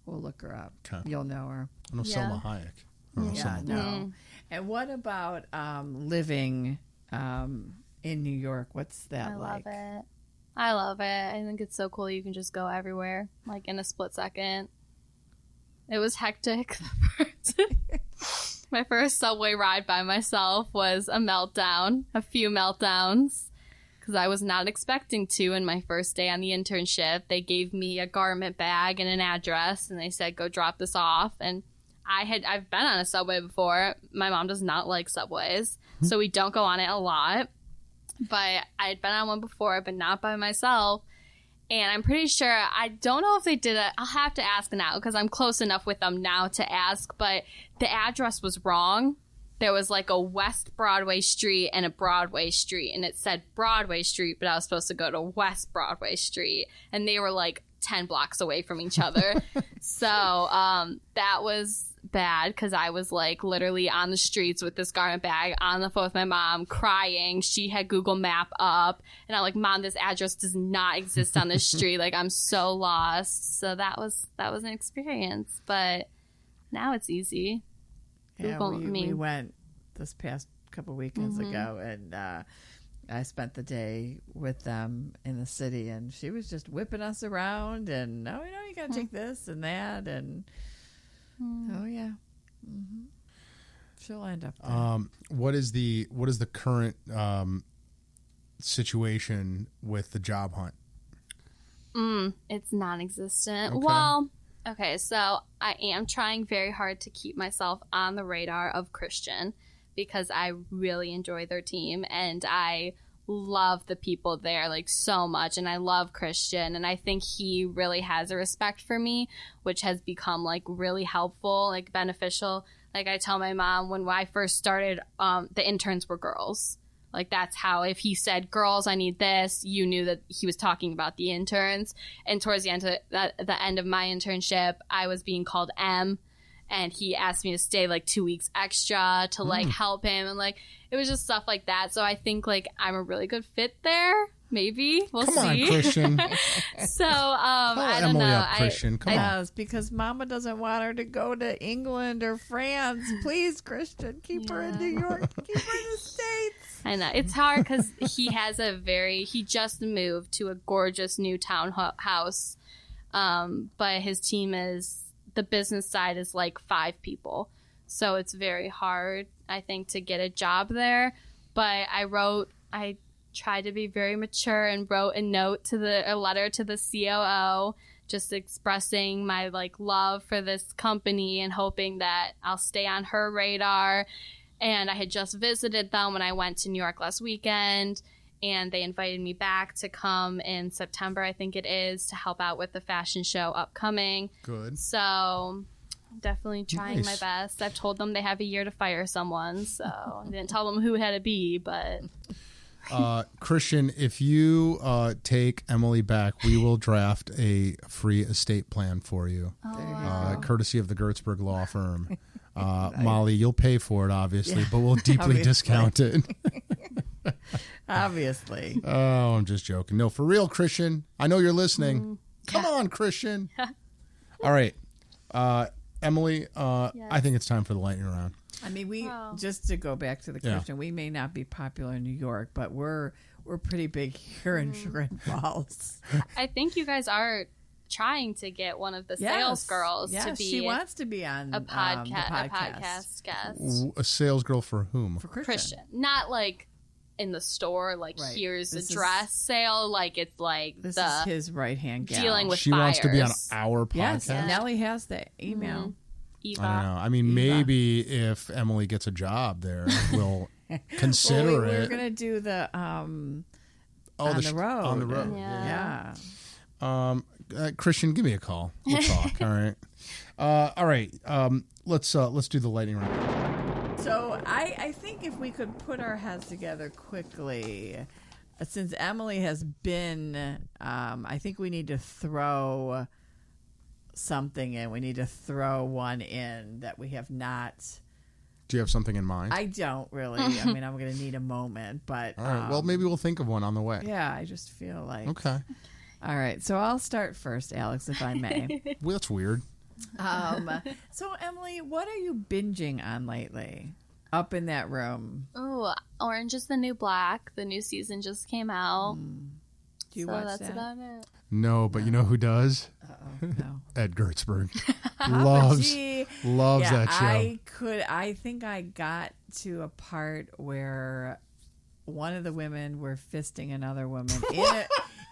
We'll look her up. Okay. You'll know her. I know Selma Hayek. I don't know Selma Blair. No. And what about living in New York? What's that like? I love it. I think it's so cool. You can just go everywhere, like, in a split second. It was hectic. My first subway ride by myself was a few meltdowns, because I was not expecting to. In my first day on the internship, they gave me a garment bag and an address, and they said, go drop this off. And I've been on a subway before. My mom does not like subways, so we don't go on it a lot. But I had been on one before, but not by myself. And I'm pretty sure, I don't know if they did it. I'll have to ask now because I'm close enough with them now to ask. But the address was wrong. There was like a West Broadway Street and a Broadway Street. And it said Broadway Street, but I was supposed to go to West Broadway Street. And they were like 10 blocks away from each other. So that was bad because I was like literally on the streets with this garment bag on the phone with my mom crying. She had Google Map up and I'm like, Mom, this address does not exist on this street. Like, I'm so lost. So that was an experience, but now it's easy. Yeah, we went this past couple weekends ago, and I spent the day with them in the city, and she was just whipping us around and, oh, you gotta take this and that, and oh yeah, she'll end up there. What is the current situation with the job hunt? It's non-existent. Okay. Well, okay, so I am trying very hard to keep myself on the radar of Christian because I really enjoy their team and I love the people there like so much, and I love Christian, and I think he really has a respect for me, which has become like really helpful, like beneficial. Like, I tell my mom when I first started, the interns were girls. Like, that's how, if he said, girls, I need this, you knew that he was talking about the interns. And towards the end of my internship, I was being called M, and he asked me to stay like 2 weeks extra to like help him. And like, it was just stuff like that. So I think like I'm a really good fit there. Maybe we'll Come see. on, Christian. So Call I don't Emily know. up, Christian. Come on. Yes, because Mama doesn't want her to go to England or France. Please, Christian, keep her in New York. Keep her in the States. I know it's hard because he just moved to a gorgeous new townhouse, but his team the business side is like 5 people, so it's very hard, I think, to get a job there. But I tried to be very mature and wrote a letter to the COO, just expressing my love for this company and hoping that I'll stay on her radar. And I had just visited them when I went to New York last weekend, and they invited me back to come in September, I think it is, to help out with the fashion show upcoming. Good. So definitely trying my Nice. best. I've told them they have a year to fire someone, so I didn't tell them who it had to be, but... Christian, if you take Emily back, we will draft a free estate plan for you, courtesy of the Gertzberg Law Firm. Molly, you'll pay for it, obviously, but we'll deeply discount it. Obviously. Oh, I'm just joking. No, for real, Christian. I know you're listening. Come on, Christian. All right. Emily, I think it's time for the lightning round. I mean, just to go back to the Christian, we may not be popular in New York, but we're pretty big here in Chagrin Falls. I think you guys are trying to get one of the sales girls to be. She wants to be on a the podcast guest. A sales girl for whom? For Christian, not in the store. Here's a dress sale. It's this is his right hand gal. Dealing with she buyers. wants to be on our podcast. Yes, Nellie has the email. Mm-hmm. Eva. I don't know. I mean, maybe if Emily gets a job there, we'll consider it. We're gonna do the on the road. On the road. Yeah. Christian, give me a call. We'll talk. All right. All right. Let's do the lightning round. So I think if we could put our heads together quickly, since Emily has been, I think we need to throw something in. We need to throw one in that we have not. Do you have something in mind? I don't really. I mean, I'm going to need a moment, but. All right. Well, maybe we'll think of one on the way. Yeah, I just feel like. Okay. All right. So I'll start first, Alex, if I may. Well, that's weird. So, Emily, what are you binging on lately? Up in that room. Oh, Orange is the New Black. The new season just came out. Do you so watch that's that? about it. No, but you know who does? No. Ed Gertzberg. loves that show. I think I got to a part where one of the women were fisting another woman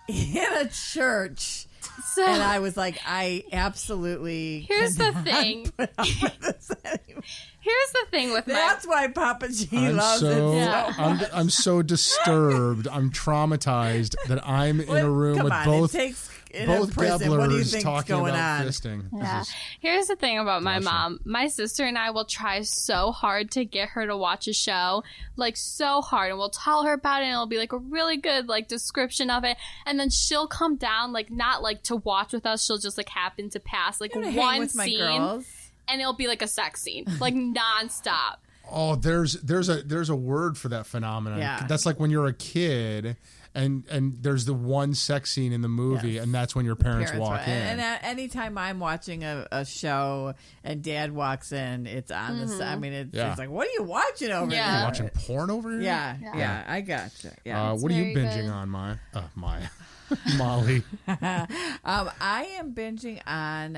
in a church. So, and I was like, I absolutely here's the cannot thing. put up with this anymore. Here's the thing with That's why Papa G I'm loves so, it. Yeah. I'm so disturbed. I'm traumatized that I'm in a room with both prison. What do you Geblers think's talking going about on? fisting. Yeah. This is Here's the thing about my blushing. mom. My sister and I will try so hard to get her to watch a show, so hard, and we'll tell her about it, and it'll be a really good description of it, and then she'll come down not to watch with us. She'll just happen to pass I'm gonna hang one with my scene, girls. and it'll be a sex scene, nonstop. Oh, there's a word for that phenomenon. Yeah. That's like when you're a kid and there's the one sex scene in the movie, and that's when your parents walk in. And anytime I'm watching a show and Dad walks in, it's on the. I mean, it's like, what are you watching over Yeah. there? You're watching porn over here? Yeah, I gotcha. Yeah. What are you very binging good. on, Molly? I am binging on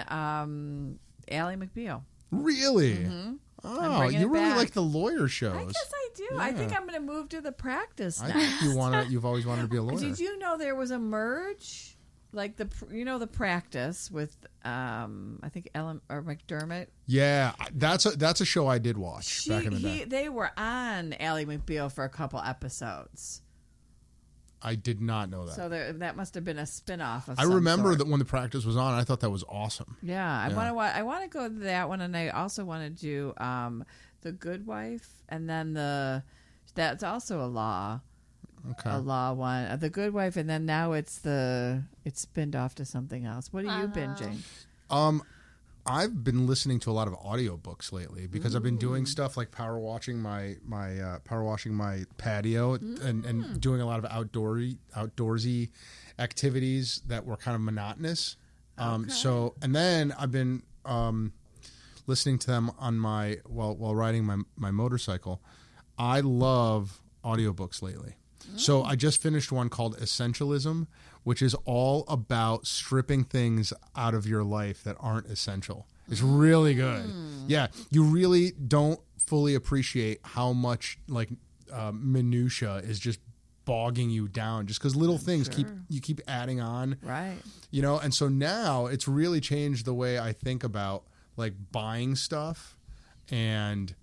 Ally McBeal. Really? Mm-hmm. Oh, bringing you it really back. like the lawyer shows. I guess I do. Yeah. I think I'm going to move to the practice I now. think you've always wanted to be a lawyer. Did you know there was a merge? The practice with I think Ellen or McDermott. Yeah, that's a show I did watch back in the day. They were on Ally McBeal for a couple episodes. I did not know that. So that must have been a spinoff of I some remember sort. that when the practice was on, I thought that was awesome. Yeah, I want to go to that one, and I also want to do The Good Wife, and then that's also a law one. The Good Wife, and then now it's spinned off to something else. What are you binging? I've been listening to a lot of audiobooks lately because I've been doing stuff like power washing my patio and doing a lot of outdoorsy activities that were kind of monotonous. So, and then I've been listening to them on while riding my motorcycle. I love audiobooks lately. So I just finished one called Essentialism, which is all about stripping things out of your life that aren't essential. It's really good. Yeah, you really don't fully appreciate how much like minutia is just bogging you down just because little things keep adding on. Right. You know, and so now it's really changed the way I think about like buying stuff and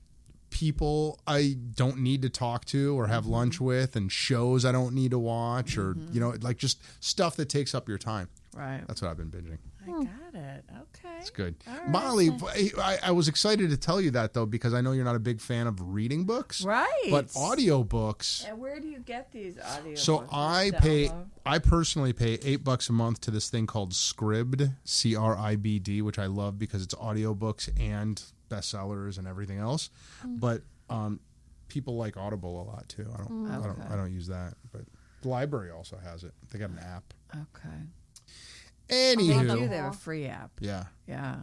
people I don't need to talk to or have lunch with and shows I don't need to watch or, you know, like just stuff that takes up your time. Right. That's what I've been binging. I got it. Okay. It's good. Right. Molly, I was excited to tell you that, though, because I know you're not a big fan of reading books. Right. But audiobooks. And where do you get these audiobooks? So I personally pay $8 a month to this thing called Scribd, CRIBD, which I love because it's audiobooks and bestsellers and everything else. But people like Audible a lot too. I don't use that, but the library also has it. They got an app. Okay. Anywho, They have a free app. yeah. Yeah.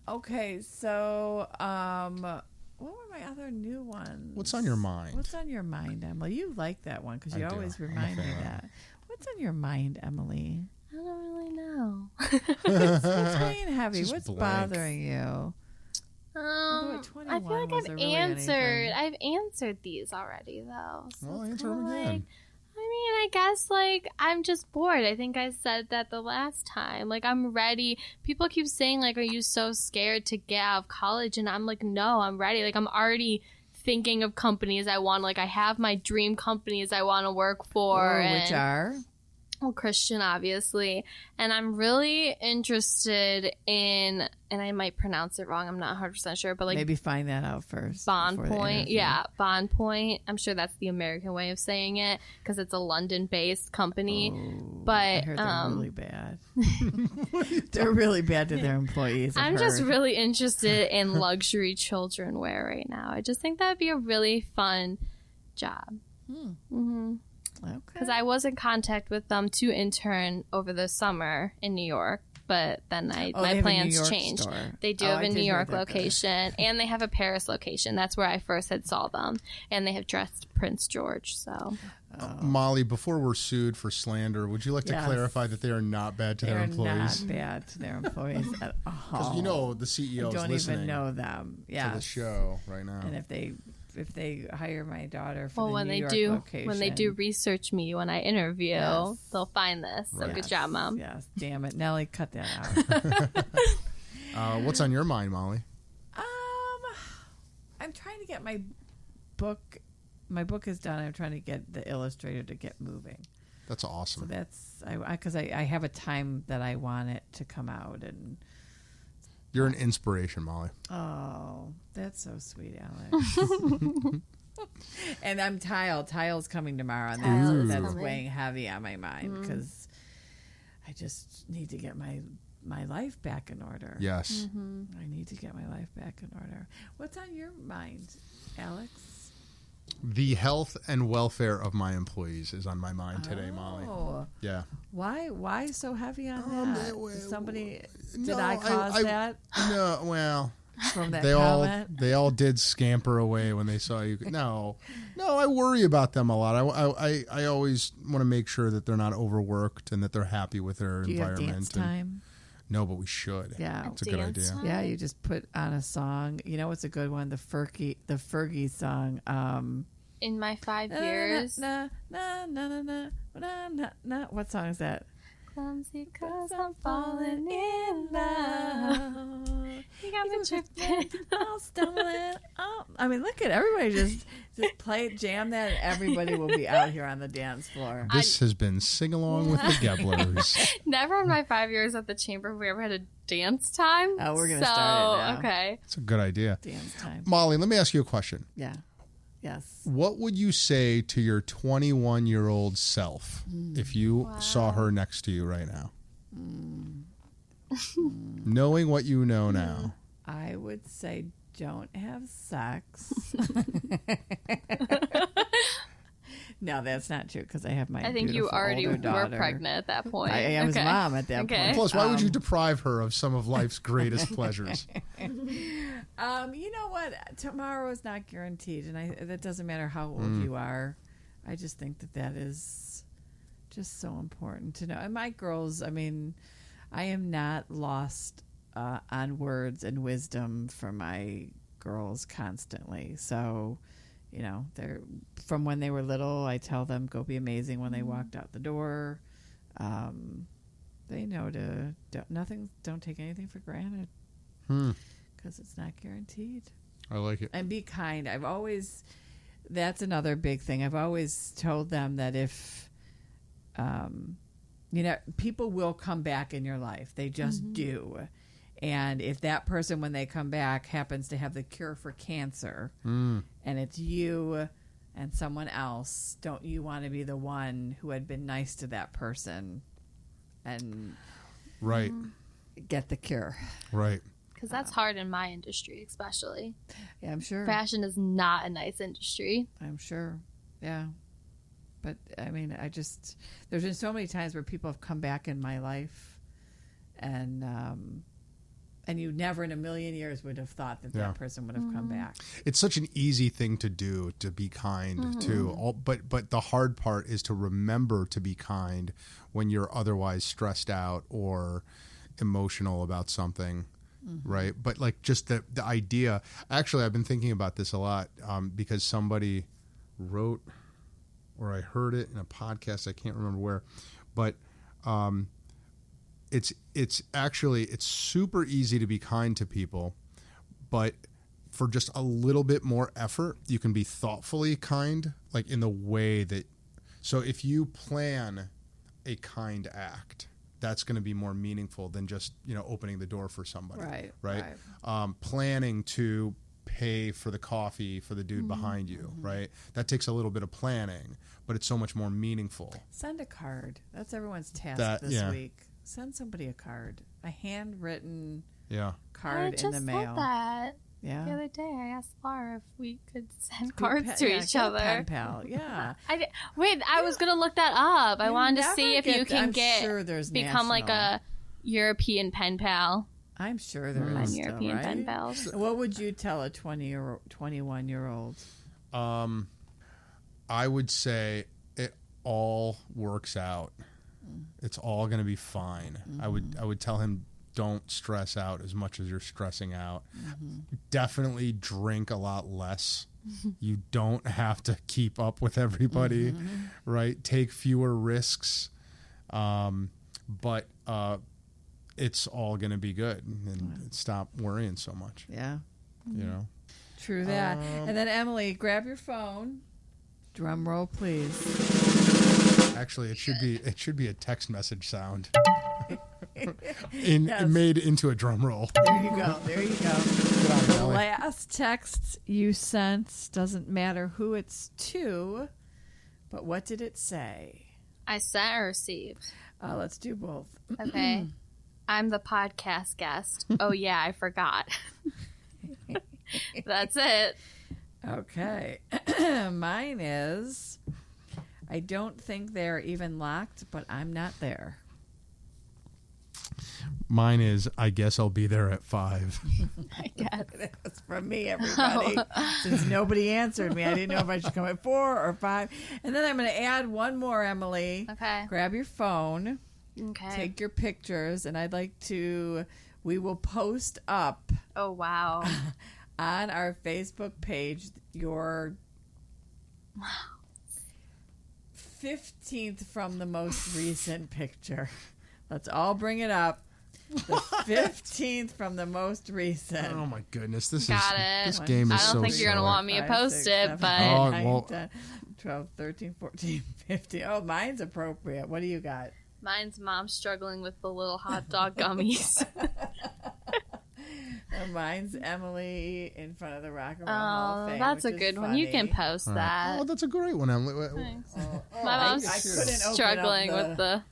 Okay. So, what were my other new ones? What's on your mind? What's on your mind, Emily? You like that one because you always remind me that. What's on your mind, Emily? I don't really know. What's weighing heavy? Just What's blank. bothering you? I feel like I've answered these already though. So Well, it's answer them kinda again. I guess like I'm just bored. I think I said that the last time. Like I'm ready. People keep saying like, "Are you so scared to get out of college?" And I'm like, "No, I'm ready." Like I'm already thinking of companies I want. Like I have my dream companies I want to work for, Which are? Well, Christian, obviously. And I'm really interested in, and I might pronounce it wrong, I'm not 100% sure, but like Maybe find that out first. Bond before the Point. interview. Yeah, Bond Point. I'm sure that's the American way of saying it because it's a London-based company. But I heard they're really bad. They're really bad to their employees. I'm just really interested in luxury children wear right now. I just think that would be a really fun job. Okay. Because I was in contact with them to intern over the summer in New York, but then my plans changed. Store. They do have a New York location, and they have a Paris location. That's where I first had saw them, and they have dressed Prince George. So, Molly, before we're sued for slander, would you like to clarify that they are not bad to their employees? They're not bad to their employees at all. Because you know the CEO is don't listening even know them. to the show right now. And if they hire my daughter for the when New they York do location, when they do research me when I interview, they'll find this. So Right. good job, Mom. Yes, damn it, Nellie, cut that out. What's on your mind, Molly? I'm trying to get my book. My book is done. I'm trying to get the illustrator to get moving. That's awesome. So that's because I have a time that I want it to come out, and You're an inspiration, Molly. oh, that's so sweet, Alex. And I'm Tile's coming tomorrow, and that's weighing heavy on my mind because I just need to get my life back in order. Yes. I need to get my life back in order. What's on your mind, Alex? The health and welfare of my employees is on my mind today, Molly. Oh, Yeah. why so heavy on that? Somebody did No, I cause that No, well, from that they comment? all did scamper away when they saw you. No, I worry about them a lot. I always want to make sure that they're not overworked and that they're happy with their Do you have environment. dance time? No, but we should. Yeah. It's a good Dance idea. time? Yeah, you just put on a song. You know what's a good one? The Fergie song. In my 5 years, Na, na, na, na, na, na, na, na. What song is that? clumsy 'cause I'm falling in love. You got me tripping. I'm stumbling. Oh, I mean, look at everybody just jam that, and everybody will be out here on the dance floor. This has been Sing Along with the Geblers. Never in my 5 years at the chamber have we ever had a dance time. Oh, we're gonna start it now. Okay. It's a good idea. Dance time. Molly, let me ask you a question. Yeah. Yes. What would you say to your 21-year-old self if you saw her next to you right now? Knowing what you know now. I would say don't have sex. No, that's not true because I have my I think you already were pregnant at that point. I was mom at that point. Plus, why would you deprive her of some of life's greatest pleasures? You know what? Tomorrow is not guaranteed, and that doesn't matter how old you are. I just think that is just so important to know. And my girls, I mean, I am not lost on words and wisdom for my girls constantly. So, you know, they're from when they were little, I tell them go be amazing when they walked out the door. They know don't take anything for granted because it's not guaranteed. I like it. And be kind. That's another big thing. I've always told them that if, people will come back in your life. They just do. And if that person, when they come back, happens to have the cure for cancer, and it's you and someone else, don't you want to be the one who had been nice to that person and get the cure? Right. Because that's hard in my industry, especially. Yeah, I'm sure. Fashion is not a nice industry. I'm sure. Yeah. But, I mean, there's been so many times where people have come back in my life and you never in a million years would have thought that person would have come back. It's such an easy thing to do, to be kind to. But the hard part is to remember to be kind when you're otherwise stressed out or emotional about something, right? But like just the idea. Actually, I've been thinking about this a lot because somebody wrote, or I heard it in a podcast, I can't remember where, but it's super easy to be kind to people, but for just a little bit more effort, you can be thoughtfully kind, like in the way that, so if you plan a kind act, that's going to be more meaningful than just, opening the door for somebody. Right. Planning to pay for the coffee for the dude behind you, right? That takes a little bit of planning, but it's so much more meaningful. Send a card. That's everyone's task this week. Send somebody a card, a handwritten card in the mail. I just said that the other day. I asked Laura if we could send cards to each other. Pen pal, yeah. I was gonna look that up. I wanted to see if you can become like a European pen pal. I'm sure there is European pen pals. What would you tell a 21-year-old? I would say it all works out. It's all going to be fine. I would tell him, don't stress out as much as you're stressing out. Definitely drink a lot less. You don't have to keep up with everybody, right? Take fewer risks. But it's all going to be good, and stop worrying so much. Yeah. True that. And then Emily, grab your phone. Drum roll, please. Actually, it should be a text message sound. Made into a drum roll. There you go. The last text you sent, doesn't matter who it's to, but what did it say? I sent or received? Let's do both. Okay. I'm the podcast guest. Oh, yeah, I forgot. That's it. Okay. Mine is, I don't think they're even locked, but I'm not there. Mine is, I guess I'll be there at 5. I guess. That's from me, everybody. Since nobody answered me, I didn't know if I should come at 4 or 5. And then I'm going to add one more, Emily. Okay. Grab your phone. Okay. Take your pictures, and we will post up. Oh, wow. On our Facebook page, your 15th from the most recent picture. Let's all bring it up. The 15th from the most recent. Oh my goodness, this game is so silly. I don't think you're gonna want me to post it, but 9, 10, 12, 13, 14, 15. Oh, mine's appropriate. What do you got? Mine's mom struggling with the little hot dog gummies. Mine's Emily in front of the Rock and Roll Hall of Fame. That's a good one. You can post that. Oh, that's a great one, Emily. Thanks. My mom's struggling with the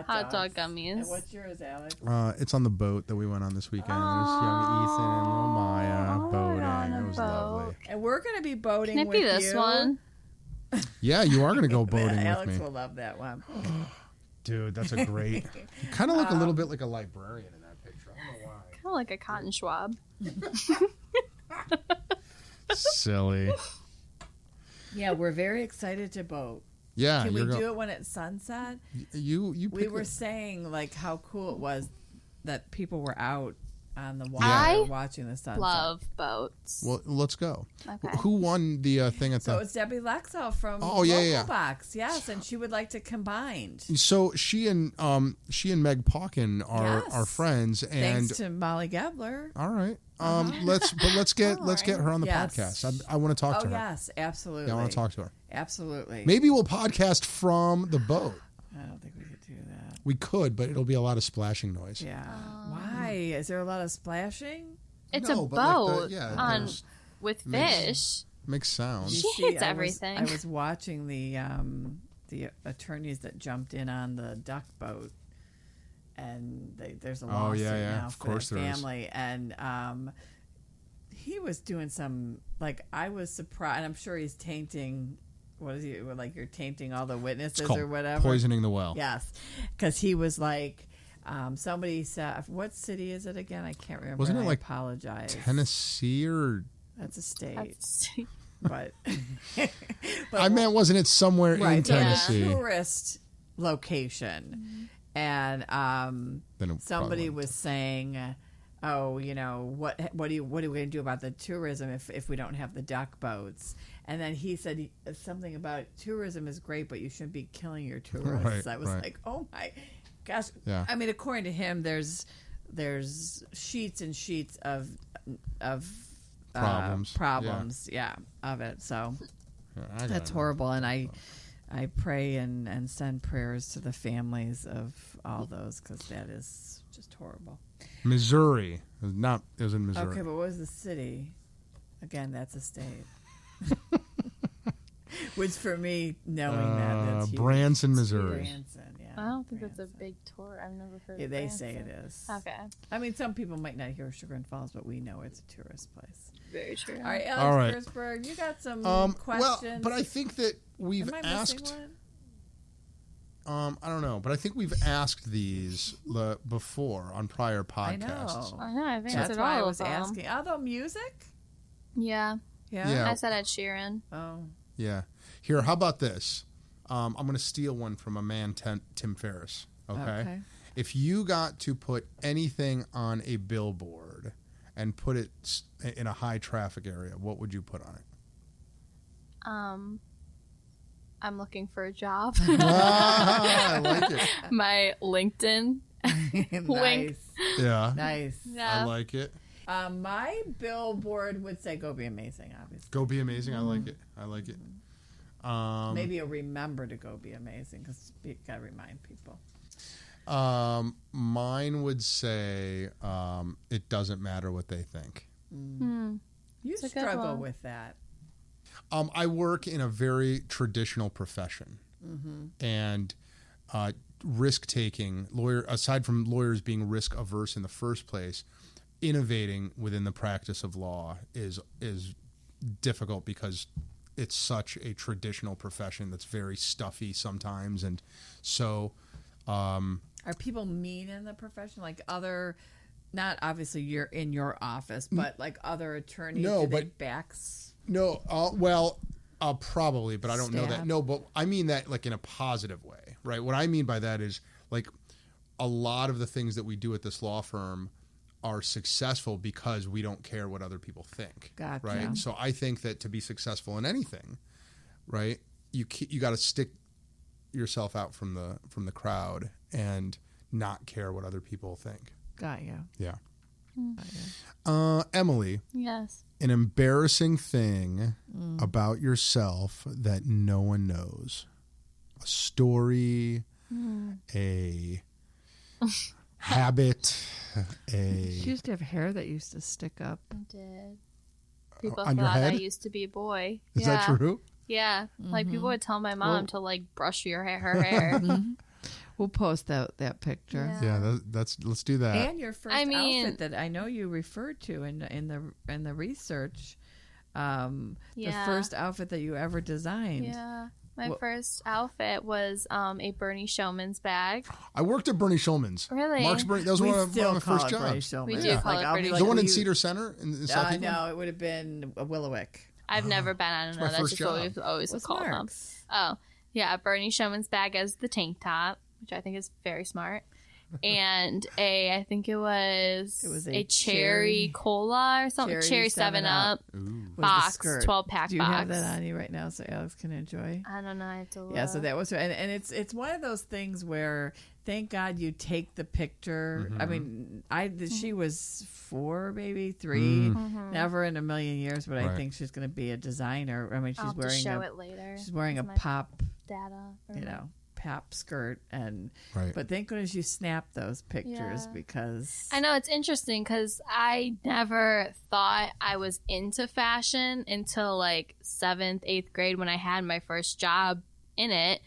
Hot dog gummies. And what's yours, Alex? It's on the boat that we went on this weekend. There's young Ethan and little Maya boating. It was lovely. And we're going to be boating Can it with be this you. one? Yeah, you are going to go boating with Alex me. will love that one. Dude, that's a great... You kind of look a little bit like a librarian in that picture. I don't know why. Kind of like a cotton swab. Silly. Yeah, we're very excited to boat. Yeah, Can we do it when it's sunset? You We pick were it. saying like how cool it was that people were out on the water I watching the sunset. Love boats. Well, let's go. Okay. Who won the thing at So the... it's Debbie Lexel from Oh, yeah, Local yeah. Box. Yes, and she would like to combine. So she and Meg Pawkin are Yes. are friends, and Thanks to Molly Gebler. all right. Let's get her on the Yes. podcast. I want to talk Oh to her. yes, absolutely. Yeah, I want to talk to her. Absolutely. Maybe we'll podcast from the boat. I don't think we could do that. We could, but it'll be a lot of splashing noise. Yeah. Why? Is there a lot of splashing? It's No, a but like boat the- on with makes- fish. Makes sounds. She hates everything. I was watching the attorneys that jumped in on the duck boat, and there's a lawsuit yeah. now Of for course the there is. family, and he was doing some I was surprised. And I'm sure he's tainting. What is he like? You're tainting all the witnesses It's called or whatever. poisoning the well. Yes, because he was like. Somebody said, what city is it again? I can't remember. Wasn't it and like I apologize. Tennessee or... That's a state. That's- But, I meant, wasn't it somewhere in right, Tennessee? a tourist location. And Then it somebody probably was saying, oh, what are we going to do about the tourism if we don't have the duck boats? And then he said something about tourism is great, but you shouldn't be killing your tourists. Right, I was right. like, oh my gosh. Yeah. I mean, according to him, there's sheets and sheets of Problems. yeah, of it. So I gotta that's know. horrible, and I pray and send prayers to the families of all those because that is just horrible. Missouri. It was in Missouri. Okay, but what was the city? Again, that's a state. Which for me, knowing that, that's huge. Branson, Missouri. Branson, yeah. I don't think that's a Branson. big tour. I've never heard. Yeah, of they Branson. say it is. Okay, I mean, some people might not hear Chagrin Falls, but we know it's a tourist place. very true. All right, All right. Alex Gersberg, you got some Well, questions. but I think that we've Am I asked... missing one? I don't know, but I think we've asked these before on prior I podcasts. know. I know. I think That's that's why I all was of them. asking. Although music? Yeah, Yeah. I said Ed Sheeran. Oh. Yeah. Here, how about this? I'm going to steal one from a man, Tim Ferriss. Okay? If you got to put anything on a billboard and put it in a high traffic area, what would you put on it? I'm looking for a job. I like it. My LinkedIn. Nice. Yeah. Nice. Yeah. I like it. My billboard would say "Go be amazing." Obviously, Go be amazing. I like it. I like it. maybe you'll remember to go be amazing because you gotta remind people. Mine would say it doesn't matter what they think. You It's a good struggle one. with that. I work in a very traditional profession, and risk taking. Aside from lawyers being risk averse in the first place, innovating within the practice of law is difficult because it's such a traditional profession that's very stuffy sometimes, and so. Are people mean in the profession? Like other, not obviously you're in your office, but like other attorneys? No, do they but- backs. No, probably, but I don't know that. Staff. No, but I mean that like in a positive way, right? What I mean by that is like a lot of the things that we do at this law firm are successful because we don't care what other people think, Gotcha. right? So I think that to be successful in anything, right, you got to stick yourself out from the crowd and not care what other people think. Got you. Yeah. Got you. Emily, Yes. an embarrassing thing about yourself that no one knows. A story, a habit, She used to have hair that used to stick up. I did. People on your thought I head? used to be a boy. Is yeah. that true? Yeah. Like people would tell my mom Well- to like brush her hair. We'll post that picture. Yeah, that's let's do that. And your first outfit that I know you referred to in the research, the first outfit that you ever designed. Yeah. My first outfit was a Bernie Showman's bag. I worked at Bernie Showman's. Really? Mark's Bernie. That was one of my first jobs. We do call it Bernie Showman's. The one in Cedar Center in South England? No, it would have been Willowick. I've never been. I don't know. That's just what we've always called them. Oh, yeah. Bernie Showman's bag as the tank top, which I think is very smart. And I think it was a cherry cola or something, cherry 7-Up box, 12-pack box. Do you have that on you right now so Alex can enjoy? I don't know. I have to look. Yeah, so that was, and it's one of those things where thank God you take the picture. I mean, she was 4, maybe 3, never in a million years, but I think she's going to be a designer. I mean, I'll wearing show it later. She's wearing a pop data, pop skirt, but thank goodness you snapped those pictures because I know it's interesting because I never thought I was into fashion until like 7th, 8th grade when I had my first job in it.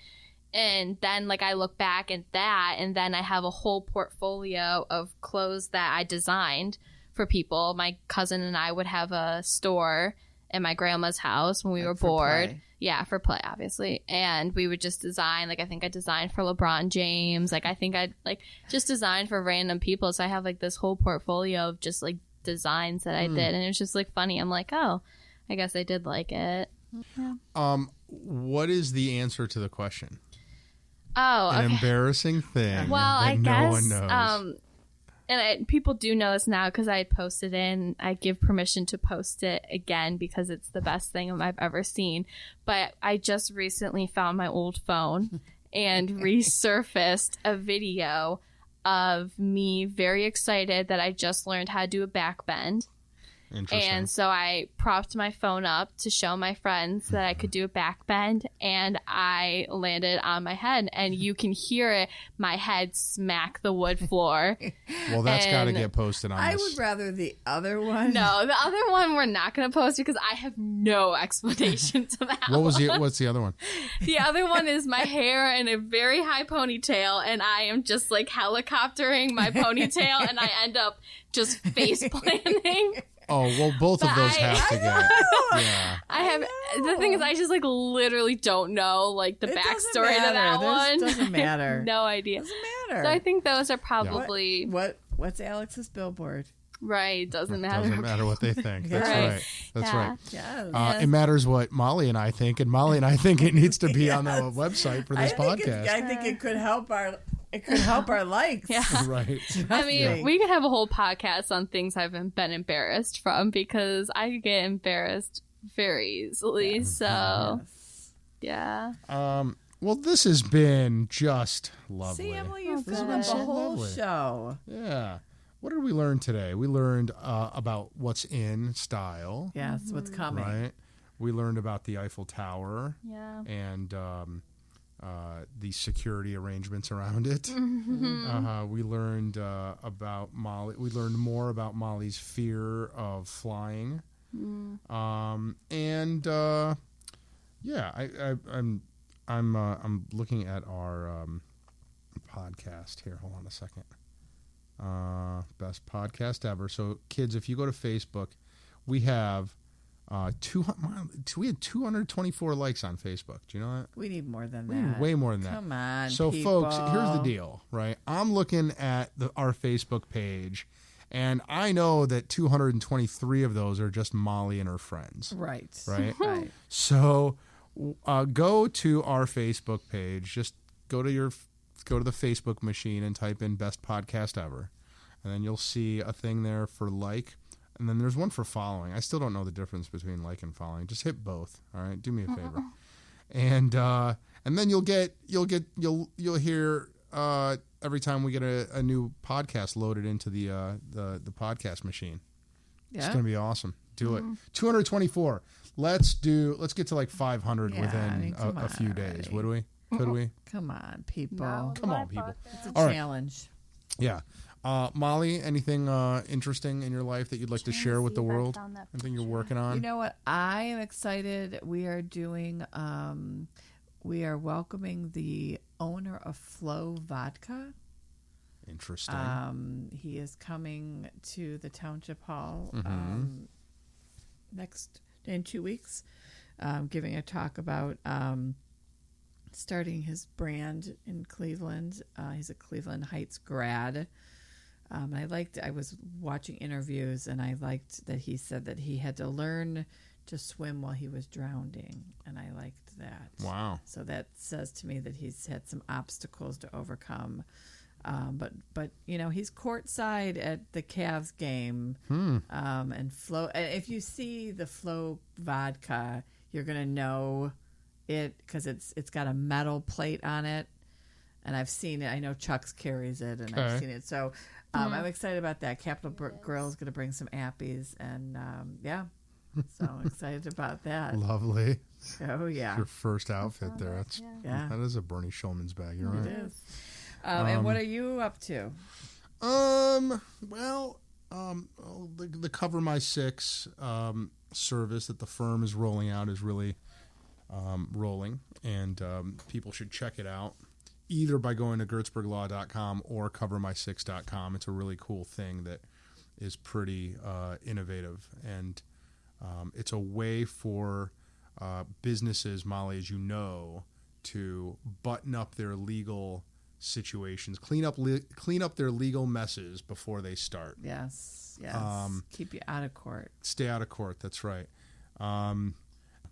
And then I look back at that, and then I have a whole portfolio of clothes that I designed for people. My cousin and I would have a store at my grandma's house when we were bored. Play. Yeah, for play, obviously. And we would just design, I think I designed for LeBron James. I think I just designed for random people. So I have this whole portfolio of just designs that I did. And it was just funny. I'm like, oh, I guess I did like it. Yeah. What is the answer to the question? Oh, an embarrassing thing. Well, I guess no one knows. And people do know this now because I had posted it, and I give permission to post it again because it's the best thing I've ever seen. But I just recently found my old phone and resurfaced a video of me very excited that I just learned how to do a back bend. And so I propped my phone up to show my friends that I could do a back bend, and I landed on my head, and you can hear it, my head smack the wood floor. Well, that's got to get posted on I would rather the other one. No, the other one we're not going to post because I have no explanation to that. What's the other one? The other one is my hair in a very high ponytail, and I am just helicoptering my ponytail, and I end up just face planting. Oh, well, both of those have to get. Yeah. I have. The thing is, I just literally don't know the backstory to that one. Doesn't matter. No idea. Doesn't matter. So I think those are probably what's Alex's billboard. Right. Doesn't matter. Doesn't matter what they think. That's right. That's right. Yes. It matters what Molly and I think, and Molly and I think it needs to be on the website for this podcast. I think it could help our. It could help our likes. Yeah. Right. I mean, we could have a whole podcast on things I've been embarrassed from because I get embarrassed very easily. So, yeah. Well, this has been just lovely. See, Emily, you filmed the whole show. Yeah. What did we learn today? We learned about what's in style. Yes, what's coming. Right. We learned about the Eiffel Tower. Yeah. And the security arrangements around it. We learned about Molly. We learned more about Molly's fear of flying. I'm looking at our podcast here. Hold on a second. Best Podcast Ever. So, kids, if you go to Facebook, we have. We had 224 likes on Facebook. Do you know that? We need more than that. Way more than that. Come on, so people. Folks, here's the deal, right? I'm looking at our Facebook page, and I know that 223 of those are just Molly and her friends. Right. Right. So go to our Facebook page. Just go to the Facebook machine and type in Best Podcast Ever, and then you'll see a thing there for like. And then there's one for following. I still don't know the difference between like and following. Just hit both. All right, do me a favor. And then you'll hear every time we get a new podcast loaded into the podcast machine. Yeah. It's gonna be awesome. Do it. 224. Let's get to 500 within a few days. Would we? Could we? Come on, people. No, come on, people. It's a challenge. Right. Yeah. Molly, anything interesting in your life that you'd like to share with the world? Anything you're working on? You know what? I am excited. We are doing, we are welcoming the owner of Flow Vodka. Interesting. He is coming to the Township Hall in 2 weeks, giving a talk about starting his brand in Cleveland. He's a Cleveland Heights grad. I was watching interviews, and I liked that he said that he had to learn to swim while he was drowning, and I liked that. Wow. So that says to me that he's had some obstacles to overcome. But he's courtside at the Cavs game, and Flow. If you see the Flow Vodka, you're gonna know it because it's got a metal plate on it, and I've seen it. I know Chuck's carries it, and I've seen it. So I'm excited about that. Capitol Grill is gonna bring some appies, and so I'm excited about that. Lovely. Oh yeah, Your first outfit there. That is a Bernie Shulman's bag. You're right. It is. And what are you up to? The Cover My Six service that the firm is rolling out is really rolling, and people should check it out either by going to gertzberglaw.com or covermy6.com. It's a really cool thing that is pretty innovative, and it's a way for businesses, Molly, as you know, to button up their legal situations, clean up their legal messes before they start. Yes. Keep you out of court. Stay out of court. That's right.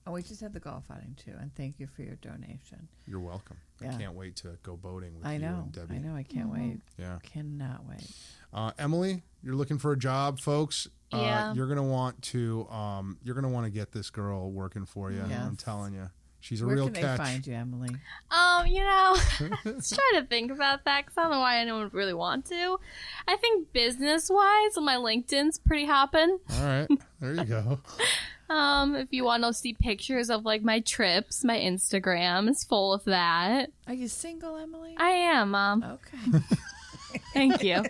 We just had the golf outing too, and thank you for your donation. You're welcome. Yeah. I can't wait to go boating with you and Debbie. I know. I can't wait. Yeah. Cannot wait. Emily, you're looking for a job, folks. Yeah. You're gonna want to get this girl working for you. Yes. I'm telling you. She's a Where real can catch. they find you, Emily? Let's try to think about that because I don't know why anyone would really want to. I think business-wise, my LinkedIn's pretty hopping. All right. There you go. If you want to see pictures of my trips, my Instagram is full of that. Are you single, Emily? I am, Mom. Okay. Thank you.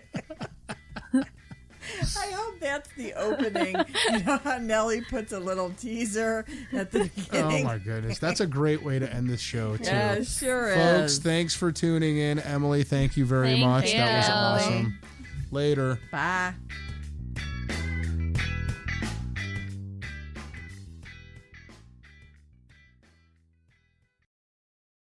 I hope that's the opening. You know how Nellie puts a little teaser at the beginning? Oh, my goodness. That's a great way to end this show, too. Yeah, it sure is. Folks, thanks for tuning in. Emily, thank you very much. you. That was awesome. Later. Bye.